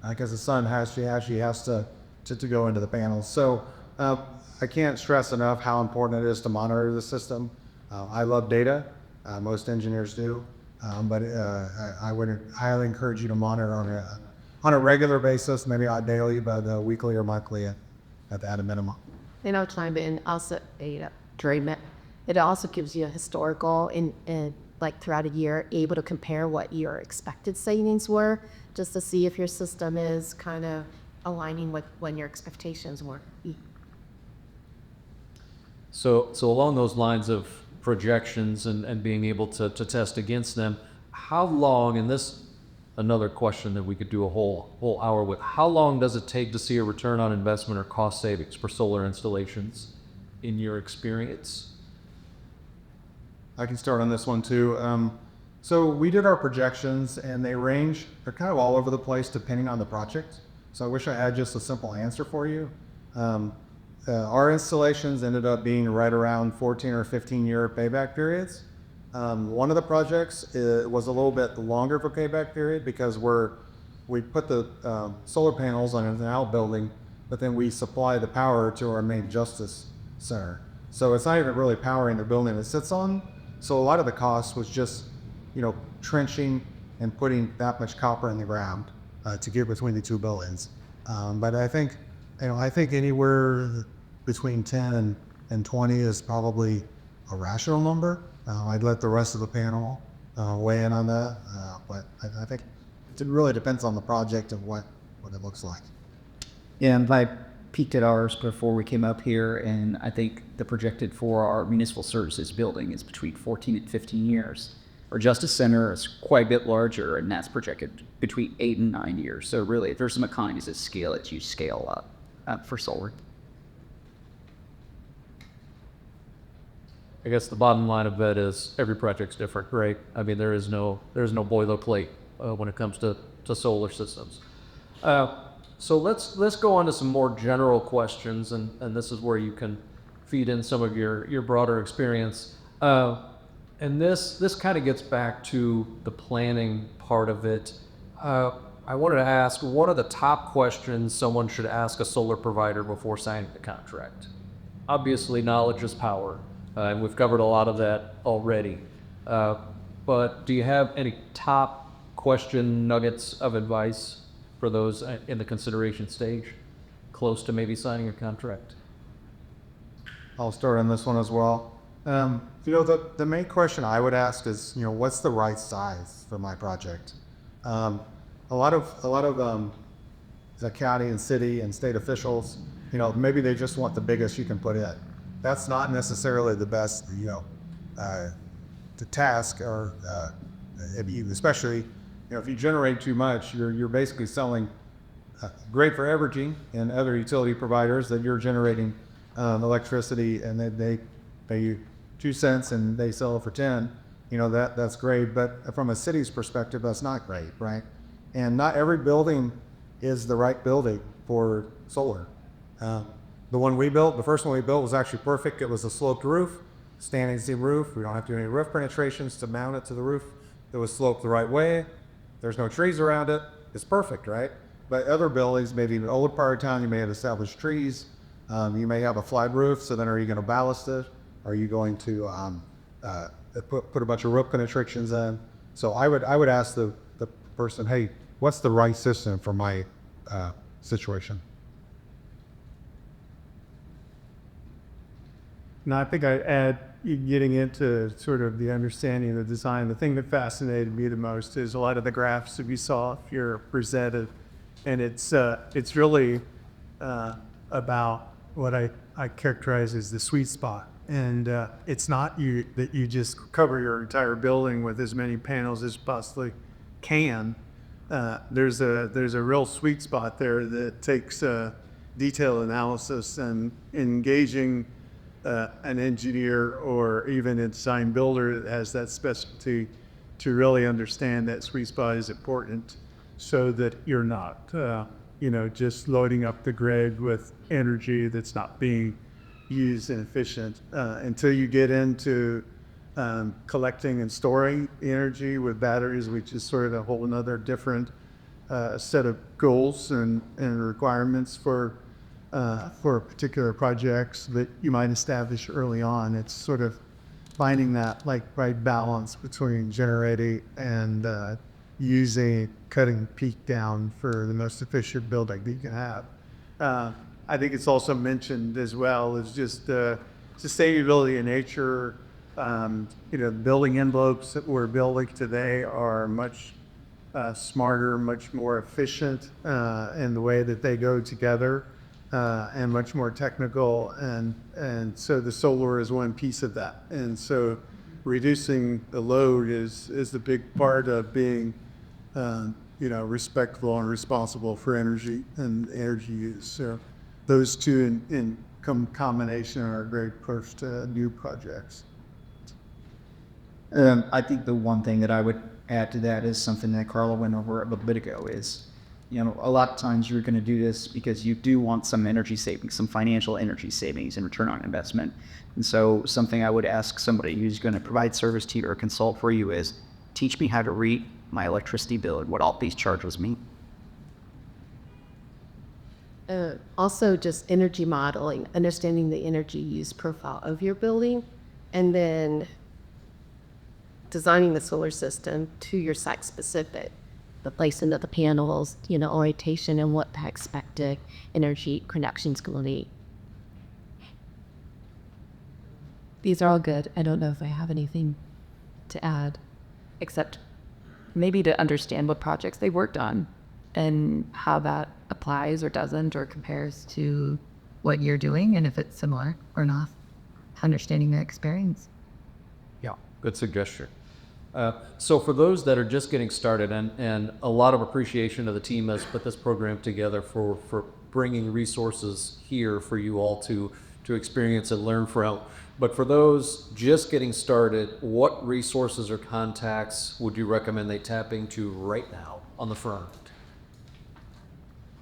because the sun actually has to go into the panels. So I can't stress enough how important it is to monitor the system. I love data. Most engineers do. But I would highly encourage you to monitor on a regular basis, maybe not daily, but weekly or monthly at a minimum. And I'll chime in also, it also gives you a historical in like throughout a year, able to compare what your expected savings were, just to see if your system is kind of aligning with when your expectations were. So along those lines of projections and being able to test against them, how long, and this another question that we could do a whole hour with, how long does it take to see a return on investment or cost savings for solar installations in your experience? I can start on this one too. So we did our projections, and they're kind of all over the place depending on the project. So I wish I had just a simple answer for you. Our installations ended up being right around 14 or 15 year payback periods. One of the projects was a little bit longer of a payback period because we put the solar panels on an outbuilding, but then we supply the power to our main justice center. So it's not even really powering the building it sits on. So a lot of the cost was just, trenching and putting that much copper in the ground to get between the two buildings. But I think anywhere between 10 and 20 is probably a rational number. I'd let the rest of the panel weigh in on that, but I think it really depends on the project and what it looks like. And I peeked at ours before we came up here, and I think the projected for our municipal services building is between 14 and 15 years. Our Justice Center is quite a bit larger, and that's projected between 8 and 9 years. So really, there's some economies of scale that you scale up for solar. I guess the bottom line of that is every project's different, right? I mean, there's no boilerplate when it comes to solar systems. So let's go on to some more general questions, and this is where you can feed in some of your broader experience. And this kind of gets back to the planning part of it. I wanted to ask, what are the top questions someone should ask a solar provider before signing the contract? Obviously, knowledge is power, and we've covered a lot of that already. But do you have any top question nuggets of advice for those in the consideration stage, close to maybe signing a contract? I'll start on this one as well. The main question I would ask is, what's the right size for my project? A lot of the county and city and state officials, maybe they just want the biggest you can put in. That's not necessarily the best, the task, or especially, if you generate too much, you're basically selling, great for Evergy and other utility providers, that you're generating electricity and they pay you 2 cents and they sell it for 10. That's great, but from a city's perspective, that's not great, right? And not every building is the right building for solar. The first one we built was actually perfect. It was a sloped roof, standing seam roof. We don't have to do any roof penetrations to mount it to the roof. It was sloped the right way. There's no trees around it. It's perfect, right? But other buildings, maybe in an older part of town, you may have established trees. You may have a flat roof, so then are you going to ballast it? Are you going to put a bunch of roof penetrations in? So I would ask the person, hey, what's the right system for my situation? Now, I think I add, getting into sort of the understanding of the design, the thing that fascinated me the most is a lot of the graphs that we saw here presented, and it's really about what I characterize as the sweet spot. And it's not that you just cover your entire building with as many panels as possibly can. There's a real sweet spot there that takes detailed analysis and engaging an engineer or even a design builder that has that specialty to really understand that sweet spot is important, so that you're not just loading up the grid with energy that's not being used and efficient until you get into collecting and storing the energy with batteries, which is sort of a whole another different set of goals and requirements for particular projects that you might establish early on. It's sort of finding that right balance between generating and cutting peak down for the most efficient building that you can have. I think it's also mentioned as well as just sustainability in nature. The building envelopes that we're building today are much smarter, much more efficient in the way that they go together, and much more technical. And so the solar is one piece of that. And so reducing the load is the big part of being respectful and responsible for energy and energy use. So those two in combination are a great approach to new projects. I think the one thing that I would add to that is something that Carla went over a little bit ago is You know, a lot of times you're going to do this because you do want some energy savings, some financial energy savings and return on investment. And so something I would ask somebody who's going to provide service to you or consult for you is, teach me how to read my electricity bill and what all these charges mean. Also, just energy modeling, understanding the energy use profile of your building, and then designing the solar system to your site specific. The placement of the panels, you know, orientation and what the expected energy connection's going to be. These are all good. I don't know if I have anything to add, except maybe to understand what projects they worked on and how that applies or doesn't or compares to what you're doing, and if it's similar or not. Understanding their experience. Yeah, good suggestion. So for those that are just getting started, and a lot of appreciation to the team that's put this program together for bringing resources here for you all to experience and learn from. But for those just getting started, what resources or contacts would you recommend they tap into right now on the front?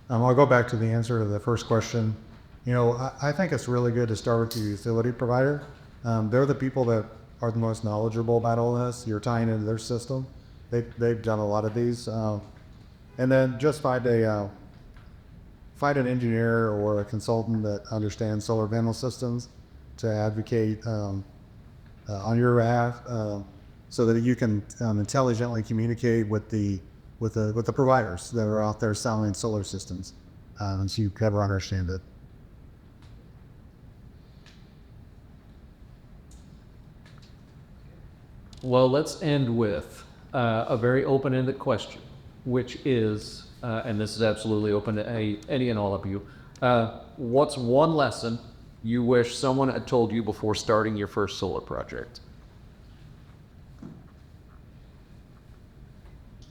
I'll go back to the answer to the first question. You know, I think it's really good to start with the utility provider. They're the people that are the most knowledgeable about all this. You're tying into their system. They've done a lot of these. And then just find an engineer or a consultant that understands solar panel systems to advocate on your behalf, so that you can intelligently communicate with the providers that are out there selling solar systems, so you better understand it. Well, let's end with a very open-ended question, which is, and this is absolutely open to any and all of you, what's one lesson you wish someone had told you before starting your first solar project?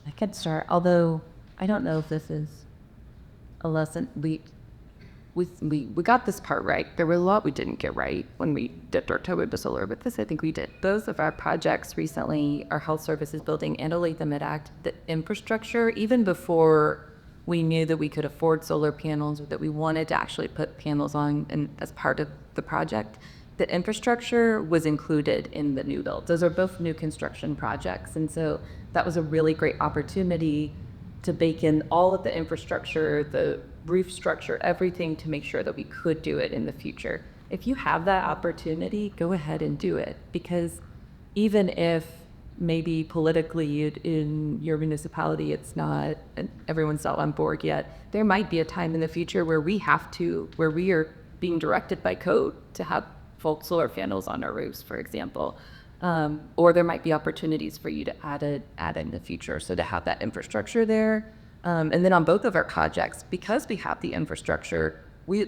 I could start, although I don't know if this is a lesson. We got this part right. There were a lot we didn't get right when we dipped our toe into solar, but this I think we did. Both of our projects recently, our health services building and Olathe Mid-Act, the infrastructure, even before we knew that we could afford solar panels or that we wanted to actually put panels on and as part of the project, the infrastructure was included in the new build. Those are both new construction projects. And so that was a really great opportunity to bake in all of the infrastructure, the roof structure, everything to make sure that we could do it in the future. If you have that opportunity, go ahead and do it, because even if maybe politically in your municipality it's not, and everyone's not on board yet, there might be a time in the future where we are being directed by code to have full solar panels on our roofs, for example. Or there might be opportunities for you to add in the future, so to have that infrastructure there. And then on both of our projects, because we have the infrastructure,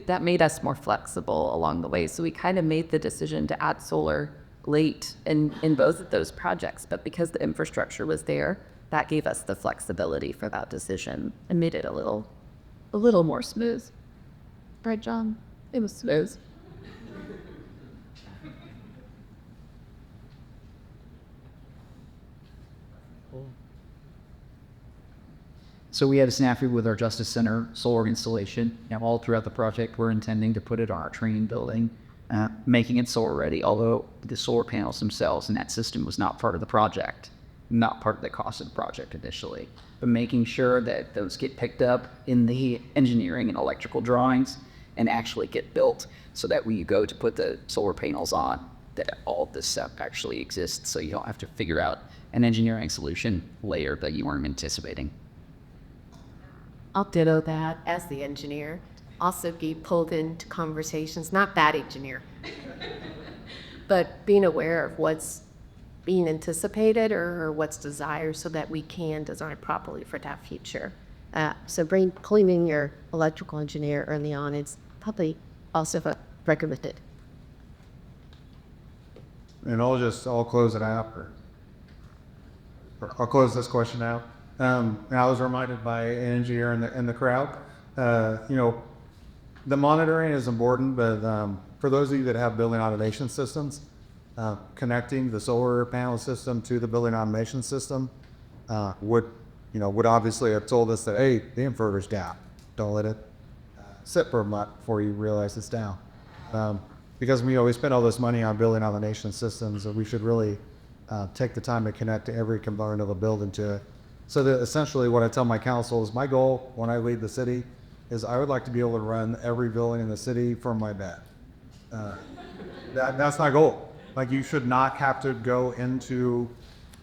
that made us more flexible along the way. So we kind of made the decision to add solar late in both of those projects. But because the infrastructure was there, that gave us the flexibility for that decision and made it a little more smooth. Right, John? It was smooth. So we had a snafu with our Justice Center solar installation. Now, all throughout the project, we're intending to put it on our training building, making it solar ready, although the solar panels themselves and that system was not part of the project, not part of the cost of the project initially. But making sure that those get picked up in the engineering and electrical drawings and actually get built, so that when you go to put the solar panels on, that all of this stuff actually exists, so you don't have to figure out an engineering solution later that you weren't anticipating. I'll ditto that as the engineer. Also be pulled into conversations, not that engineer, but being aware of what's being anticipated or what's desired so that we can design properly for that future. So pulling in your electrical engineer early on is probably also recommended. And I'll close it out, or I'll close this question out. I was reminded by an engineer in the crowd, the monitoring is important, but for those of you that have building automation systems, connecting the solar panel system to the building automation system would would obviously have told us that, hey, the inverter's down. Don't let it sit for a month before you realize it's down. Because we spend all this money on building out the nation's systems, and we should really take the time to connect every component of a building to it. So that essentially what I tell my council is my goal when I lead the city is I would like to be able to run every building in the city from my bed. That's my goal. Like, you should not have to go into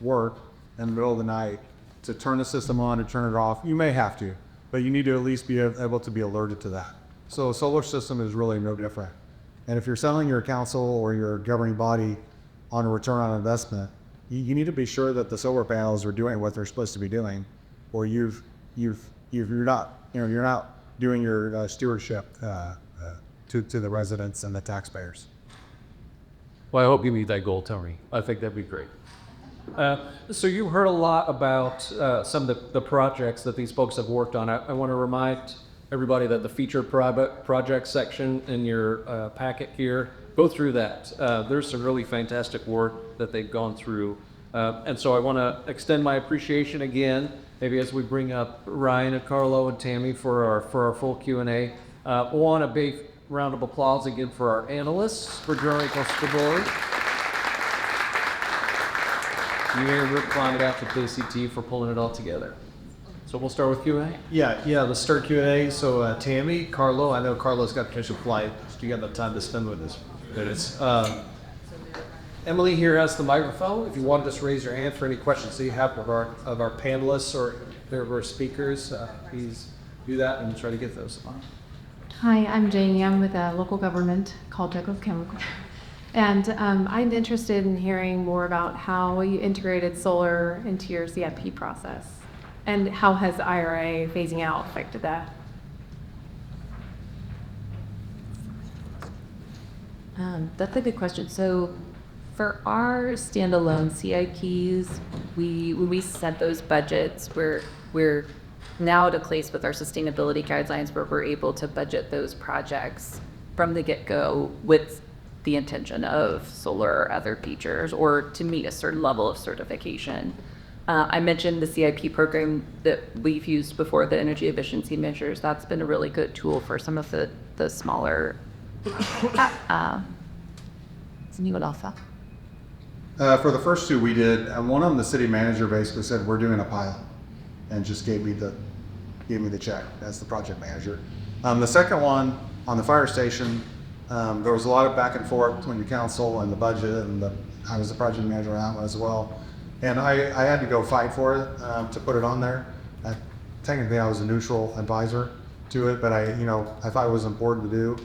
work in the middle of the night to turn the system on and turn it off. You may have to, but you need to at least be able to be alerted to that. So a solar system is really no different. And if you're selling your council or your governing body on a return on investment, you need to be sure that the solar panels are doing what they're supposed to be doing, or you're not doing your stewardship to the residents and the taxpayers. Well, I hope you meet that goal, Tony. I think that'd be great. So you heard a lot about some of the projects that these folks have worked on. I want to remind everybody that the featured project section in your packet here, go through that. There's some really fantastic work that they've gone through. And so I want to extend my appreciation again, maybe as we bring up Ryan and Carlo and Tammy for our full Q&A. Want a big round of applause again for our analysts for joining us today. You hear Rick climbed out to KCT for pulling it all together. So we'll start with Q&A. Yeah, let's start Q&A. So Tammy, Carlo, I know Carlo's got a potential flight. So you got enough time to spend with us. Emily here has the microphone. If you want to just raise your hand for any questions that you have of our panelists or of our speakers, please do that and try to get those on. Hi, I'm Janie. I'm with a local government called Douglas Chemical. And I'm interested in hearing more about how you integrated solar into your CIP process and how has IRA phasing out affected that? That's a good question. So for our standalone CIPs, when we set those budgets, we're now at a place with our sustainability guidelines where we're able to budget those projects from the get-go with the intention of solar or other features or to meet a certain level of certification. I mentioned the CIP program that we've used before, the energy efficiency measures. That's been a really good tool for some of the smaller For the first two we did, one of them the city manager basically said, we're doing a pilot, and just gave me the check as the project manager. The second one on the fire station, there was a lot of back and forth between the council and the budget, and I was the project manager on that one as well. And I had to go fight for it to put it on there. Technically, I was a neutral advisor to it, but I thought it was important to do.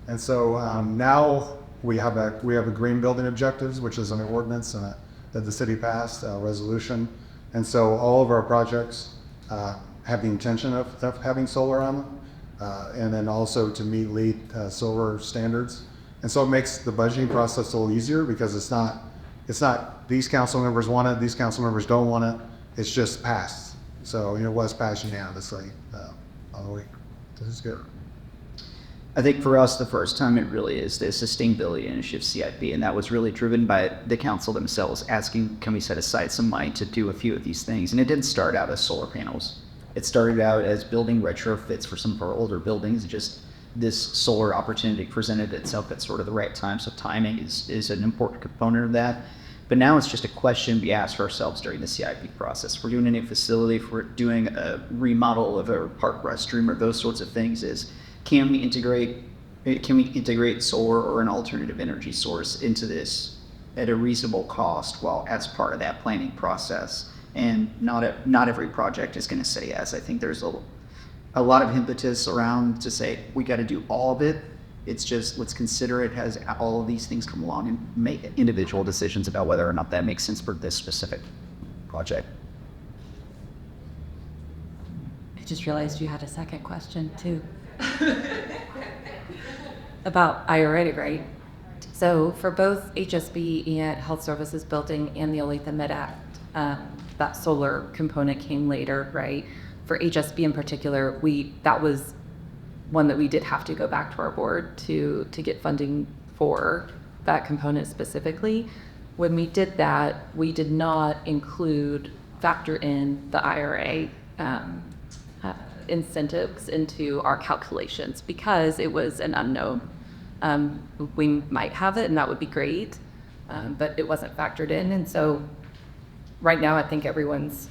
And so now we have a green building objectives, which is an ordinance that the city passed, a resolution. And so all of our projects have the intention of having solar on them, and then also to meet LEED solar standards. And so it makes the budgeting process a little easier because it's not these council members want it, these council members don't want it. It's just passed. So it was passed unanimously all the way. This is good. I think for us, the first time it really is the sustainability initiative CIP, and that was really driven by the council themselves asking, can we set aside some money to do a few of these things? And it didn't start out as solar panels. It started out as building retrofits for some of our older buildings. Just this solar opportunity presented itself at sort of the right time. So timing is an important component of that. But now it's just a question we ask ourselves during the CIP process. If we're doing a new facility, if we're doing a remodel of a park restroom or those sorts of things, can we integrate solar or an alternative energy source into this at a reasonable cost while as part of that planning process? And not every project is going to say yes. I think there's a lot of impetus around to say we got to do all of it. It's just let's consider it as all of these things come along and make individual decisions about whether or not that makes sense for this specific project. I just realized you had a second question too. About IRA, right? So for both HSB and Health Services Building and the Olathe Med Act, that solar component came later, right? For HSB in particular, that was one that we did have to go back to our board to get funding for that component specifically. When we did that, we did not factor in the IRA incentives into our calculations because it was an unknown. We might have it and that would be great, but it wasn't factored in. And so right now I think everyone's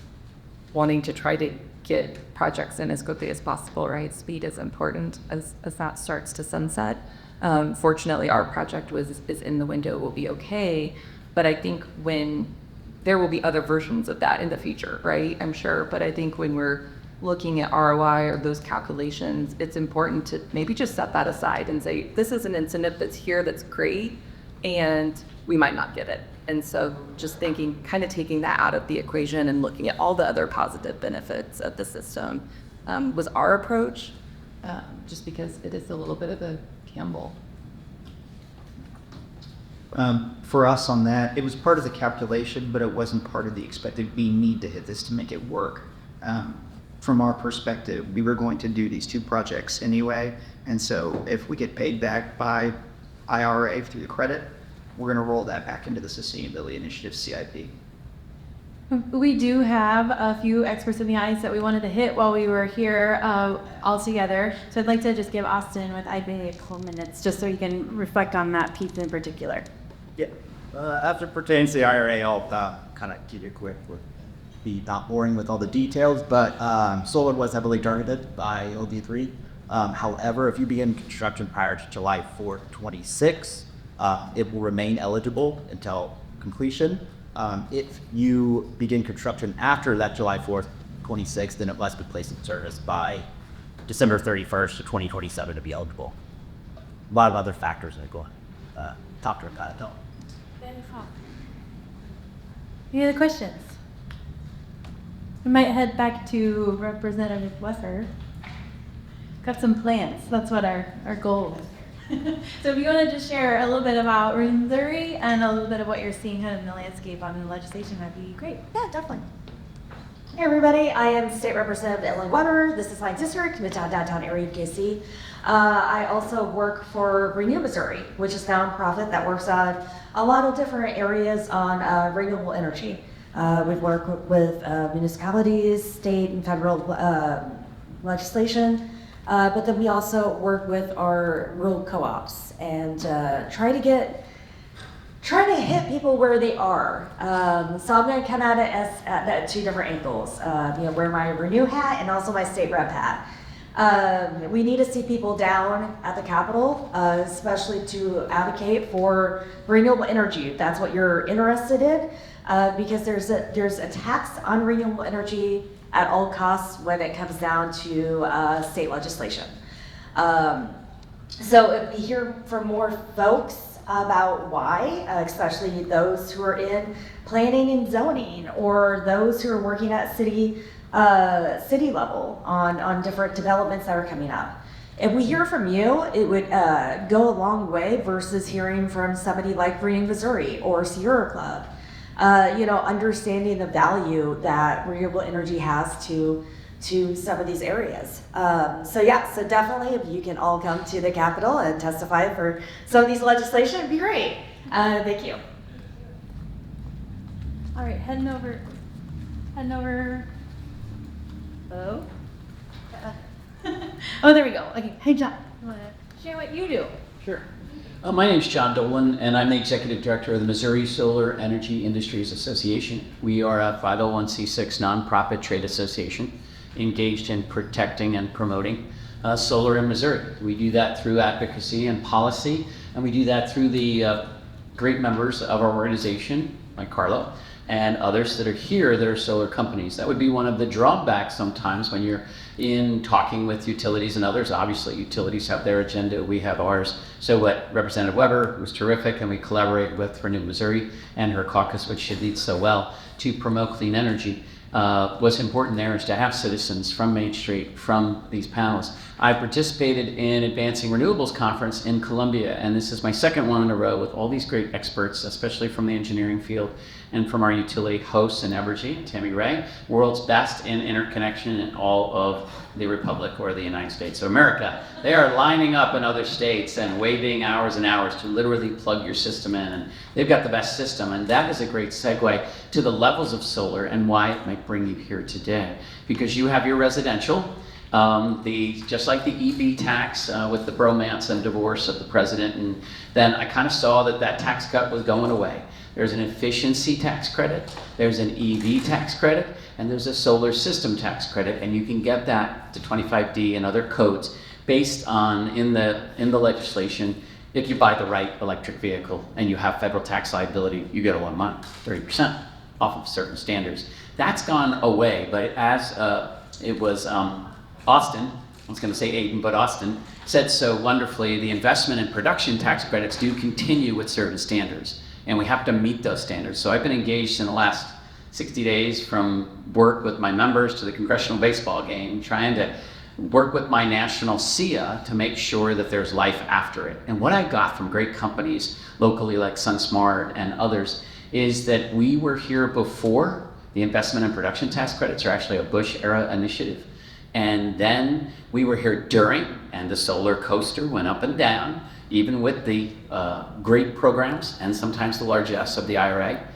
wanting to try to get projects in as quickly as possible, right? Speed is important as that starts to sunset. Fortunately, our project is in the window, will be okay. But I think when there will be other versions of that in the future, right? I'm sure. But I think when we're looking at ROI or those calculations, it's important to maybe just set that aside and say, this is an incentive that's here that's great, and we might not get it. And so just thinking, kind of taking that out of the equation and looking at all the other positive benefits of the system was our approach, just because it is a little bit of a gamble. For us on that, it was part of the calculation, but it wasn't part of the expected, we need to hit this to make it work. From our perspective, we were going to do these 2 projects anyway, and so if we get paid back by IRA through the credit, we're going to roll that back into the Sustainability Initiative CIP. We do have a few experts in the ice that we wanted to hit while we were here all together. So I'd like to just give Austin with IBA a couple minutes just so he can reflect on that piece in particular. Yeah. As it pertains to the IRA, I'll kind of keep it quick. Be not boring with all the details, but solar was heavily targeted by OB3. However, if you begin construction prior to July 4th, 26, it will remain eligible until completion. If you begin construction after that July 4th, 26, then it must be placed in service by December 31st of 2027 to be eligible. A lot of other factors that go top to kind of tell. Any other questions? We might head back to Representative Wesser. Got some plans. That's what our goal is. So if you want to just share a little bit about Missouri and a little bit of what you're seeing kind of in the landscape on the legislation, that'd be great. Yeah, definitely. Hey everybody, I am State Representative Ellen Weber. This is my district, Midtown Downtown area of KC. I also work for Renew Missouri, which is a nonprofit that works on a lot of different areas on renewable energy. We work with municipalities, state and federal legislation, but then we also work with our rural co-ops and try to hit people where they are. So I'm going to come at it at 2 different angles. Wear my Renew hat and also my state rep hat. We need to see people down at the Capitol, especially to advocate for renewable energy, if that's what you're interested in, because there's a tax on renewable energy at all costs when it comes down to state legislation. So if we hear from more folks about why, especially those who are in planning and zoning or those who are working at city level on different developments that are coming up. If we hear from you, it would go a long way versus hearing from somebody like Renew Missouri or Sierra Club. Understanding the value that renewable energy has to some of these areas. So definitely if you can all come to the Capitol and testify for some of these legislation, it'd be great. Thank you. All right, heading over. Oh. Oh, there we go. Okay, hey John, you want to share what you do? Sure. My name is John Dolan, and I'm the Executive Director of the Missouri Solar Energy Industries Association. We are a 501c6 nonprofit trade association engaged in protecting and promoting solar in Missouri. We do that through advocacy and policy, and we do that through the great members of our organization, like Carlo, and others that are here that are solar companies. That would be one of the drawbacks sometimes when you're in talking with utilities and others. Obviously, utilities have their agenda, we have ours. So what Representative Weber, who's terrific, and we collaborate with Renew Missouri and her caucus, which she leads so well, to promote clean energy. What's important there is to have citizens from Main Street, from these panels, I participated in Advancing Renewables Conference in Columbia, and this is my second one in a row with all these great experts, especially from the engineering field and from our utility hosts in Evergy, Tammy Ray, world's best in interconnection in all of the Republic or the United States of America. They are lining up in other states and waiting hours and hours to literally plug your system in, and they've got the best system, and that is a great segue to the levels of solar and why it might bring you here today. Because you have your residential, just like the EV tax with the bromance and divorce of the president, and then I kind of saw that tax cut was going away. There's an efficiency tax credit, there's an EV tax credit, and there's a solar system tax credit, and you can get that to 25D and other codes based on, in the legislation, if you buy the right electric vehicle and you have federal tax liability, you get a 1 month, 30% off of certain standards. That's gone away, but as it was Austin, I was going to say Aiden, but Austin said so wonderfully, the investment and production tax credits do continue with certain standards, and we have to meet those standards. So I've been engaged in the last 60 days from work with my members to the congressional baseball game, trying to work with my national SIA to make sure that there's life after it. And what I got from great companies locally like SunSmart and others is that we were here before the investment and production tax credits are actually a Bush era initiative. And then we were here during, and the solar coaster went up and down, even with the great programs and sometimes the largesse of the IRA.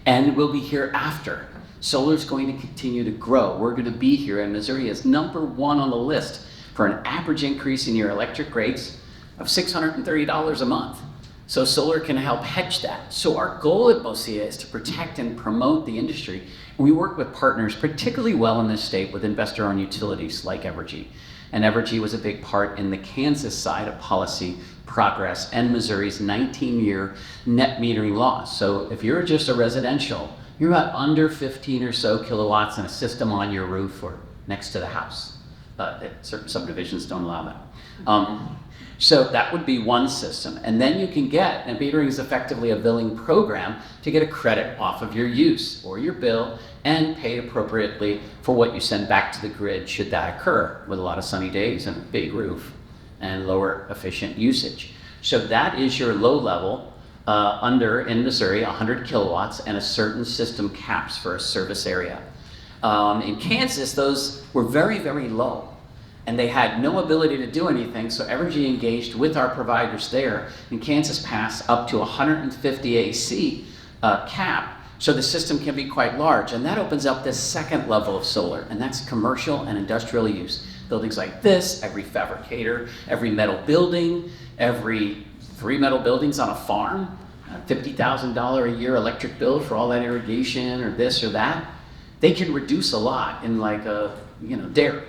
And we'll be here after. Solar is going to continue to grow. We're going to be here, and Missouri is #1 on the list for an average increase in your electric rates of $630 a month. So solar can help hedge that. So our goal at BOCIA is to protect and promote the industry. We work with partners particularly well in this state with investor-owned utilities like Evergy. And Evergy was a big part in the Kansas side of policy progress and Missouri's 19-year net metering law. So if you're just a residential, you're about under 15 or so kilowatts in a system on your roof or next to the house. Certain subdivisions don't allow that. So that would be one system. And then you can get, and metering is effectively a billing program to get a credit off of your use or your bill and pay appropriately for what you send back to the grid should that occur with a lot of sunny days and a big roof and lower efficient usage. So that is your low level under, in Missouri, 100 kilowatts and a certain system caps for a service area. In Kansas, those were very, very low. And they had no ability to do anything, so Evergy engaged with our providers there, and Kansas passed up to 150 AC cap, so the system can be quite large. And that opens up this second level of solar, and that's commercial and industrial use. Buildings like this, every fabricator, every metal building, every 3 metal buildings on a farm, $50,000 a year electric bill for all that irrigation or this or that. They can reduce a lot in like a, dairy.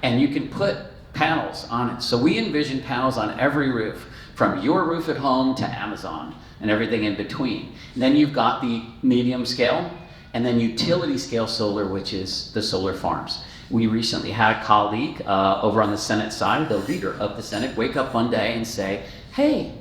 And you can put panels on it. So we envision panels on every roof, from your roof at home to Amazon and everything in between. And then you've got the medium scale and then utility scale solar, which is the solar farms. We recently had a colleague over on the Senate side, the leader of the Senate, wake up one day and say, hey,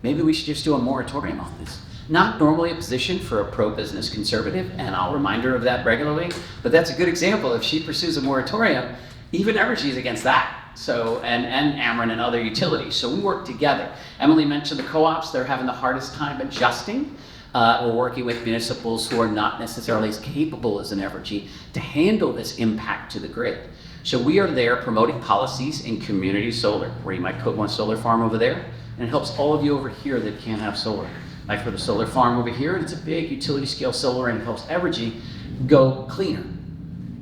maybe we should just do a moratorium on this. Not normally a position for a pro-business conservative, and I'll remind her of that regularly, but that's a good example. If she pursues a moratorium, even Evergy is against that. So, and Ameren and other utilities. So we work together. Emily mentioned the co-ops. They're having the hardest time adjusting. We're working with municipals who are not necessarily as capable as an Evergy to handle this impact to the grid. So we are there promoting policies in community solar, where you might put one solar farm over there, and it helps all of you over here that can't have solar. Like for the solar farm over here, it's a big utility scale solar, and it helps Evergy go cleaner.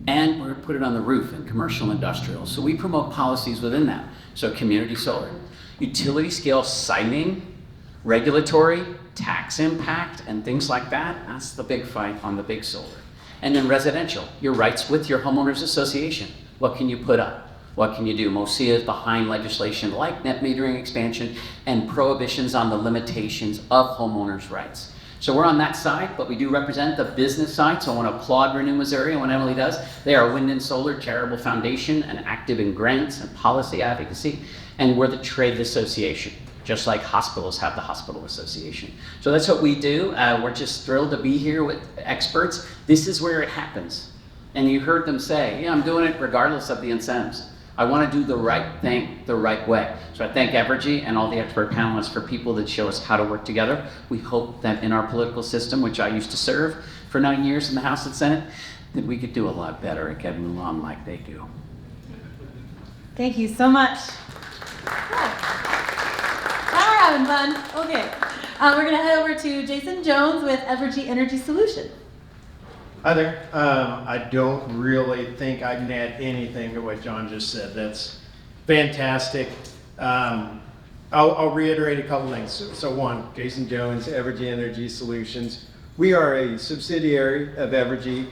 And we're going to put it on the roof in commercial industrial. So we promote policies within that. So community solar, utility scale siting, regulatory, tax impact, and things like that. That's the big fight on the big solar. And then residential, your rights with your homeowners association. What can you put up? What can you do? MOSIA is behind legislation like net metering expansion and prohibitions on the limitations of homeowners' rights. So we're on that side, but we do represent the business side, so I want to applaud Renew Missouri and what Emily does. They are a wind and solar charitable foundation and active in grants and policy advocacy, and we're the trade association, just like hospitals have the hospital association. So that's what we do. We're just thrilled to be here with experts. This is where it happens. And you heard them say, yeah, I'm doing it regardless of the incentives. I want to do the right thing the right way. So I thank Evergy and all the expert panelists for people that show us how to work together. We hope that in our political system, which I used to serve for 9 years in the House and Senate, that we could do a lot better at getting along like they do. Thank you so much. Now we're having fun. Okay. We're going to head over to Jason Jones with Evergy Energy Solutions. Hi there. I don't really think I can add anything to what John just said. That's fantastic. I'll reiterate a couple things. So one, Jason Jones, Evergy Energy Solutions. We are a subsidiary of Evergy.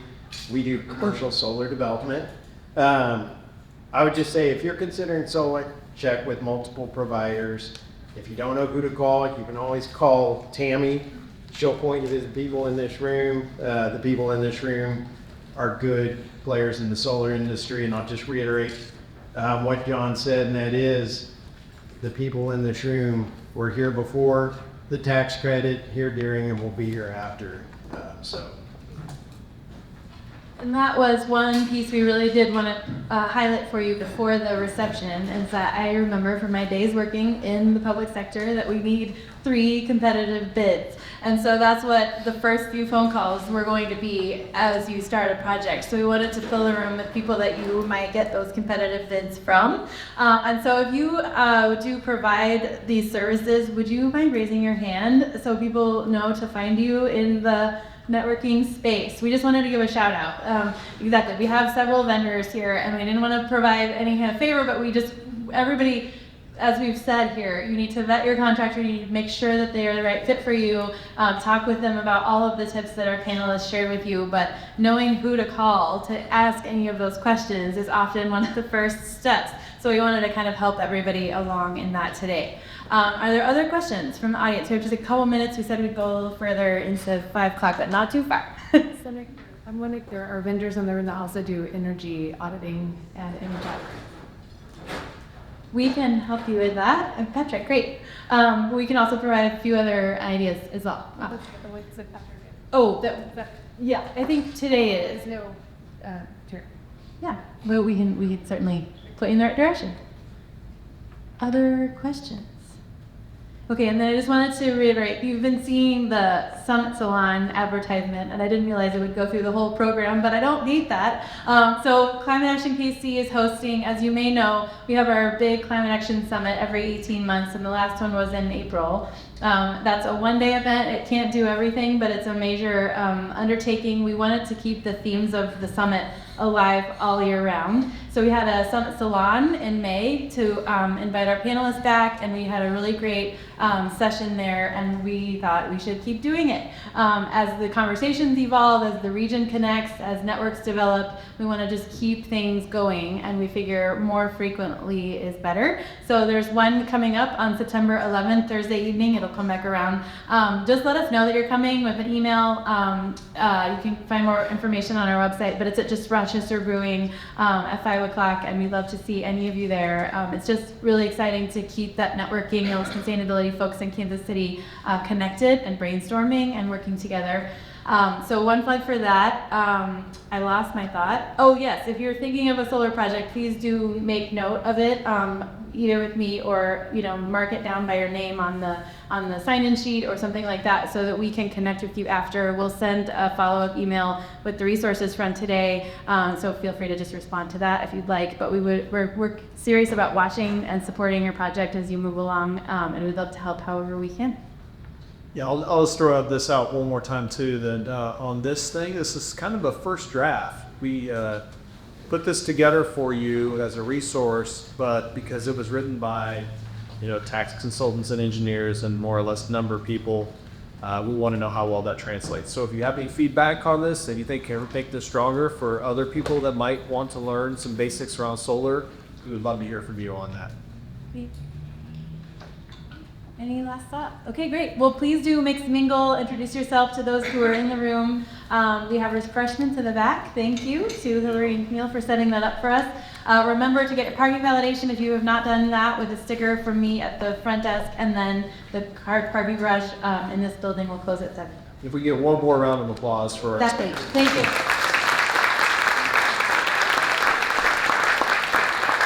We do commercial solar development. I would just say if you're considering solar, check with multiple providers. If you don't know who to call, you can always call Tammy. She'll point you to the people in this room. The people in this room are good players in the solar industry, and I'll just reiterate what John said, and that is the people in this room were here before the tax credit, here during, and will be here after. And that was one piece we really did want to highlight for you before the reception, is that I remember from my days working in the public sector that we need 3 competitive bids. And so that's what the first few phone calls were going to be as you start a project. So we wanted to fill the room with people that you might get those competitive bids from. And so if you do provide these services, would you mind raising your hand so people know to find you in the networking space? We just wanted to give a shout out. Exactly, we have several vendors here and we didn't want to provide any kind of favor, but everybody, as we've said here, you need to vet your contractor, you need to make sure that they are the right fit for you, talk with them about all of the tips that our panelists shared with you, but knowing who to call to ask any of those questions is often one of the first steps. So we wanted to kind of help everybody along in that today. Are there other questions from the audience? We have just a couple minutes. We said we'd go a little further into 5 o'clock, but not too far. I'm wondering if there are vendors in the room that also do energy auditing and energy. We can help you with that. And Patrick, great. We can also provide a few other ideas as well. Yeah, I think today is. No, sure. Yeah, well, we can certainly put you in the right direction. Other questions? Okay, and then I just wanted to reiterate, you've been seeing the Summit Salon advertisement, and I didn't realize it would go through the whole program, but I don't hate that. So Climate Action KC is hosting, as you may know, we have our big Climate Action Summit every 18 months, and the last one was in April. That's a one-day event. It can't do everything, but it's a major undertaking. We wanted to keep the themes of the summit alive all year round. So we had a Summit Salon in May to invite our panelists back, and we had a really great session there, and we thought we should keep doing it. As the conversations evolve, as the region connects, as networks develop, we want to just keep things going, and we figure more frequently is better. So there's one coming up on September 11th, Thursday evening. It'll come back around. Just let us know that you're coming with an email. You can find more information on our website, but it's at just Rochester Brewing at 5 o'clock, and we'd love to see any of you there. It's just really exciting to keep that networking, those sustainability folks in Kansas City connected and brainstorming and working together. So one plug for that. I lost my thought. Oh yes, if you're thinking of a solar project, please do make note of it, either with me or mark it down by your name on the sign-in sheet or something like that, so that we can connect with you after. We'll send a follow-up email with the resources from today. So feel free to just respond to that if you'd like. But we're serious about watching and supporting your project as you move along, and we'd love to help however we can. Yeah, I'll just throw this out one more time too, that on this thing, this is kind of a first draft. We put this together for you as a resource, but because it was written by tax consultants and engineers and more or less number of people, we want to know how well that translates. So if you have any feedback on this and you think can make this stronger for other people that might want to learn some basics around solar, we would love to hear from you on that. Any last thought? Okay, great. Well, please do mix mingle. Introduce yourself to those who are in the room. We have refreshments in the back. Thank you to Hillary and Camille for setting that up for us. Remember to get your parking validation if you have not done that, with a sticker from me at the front desk, and then the parking garage in this building will close at 7. If we get one more round of applause for That's great. Thank you.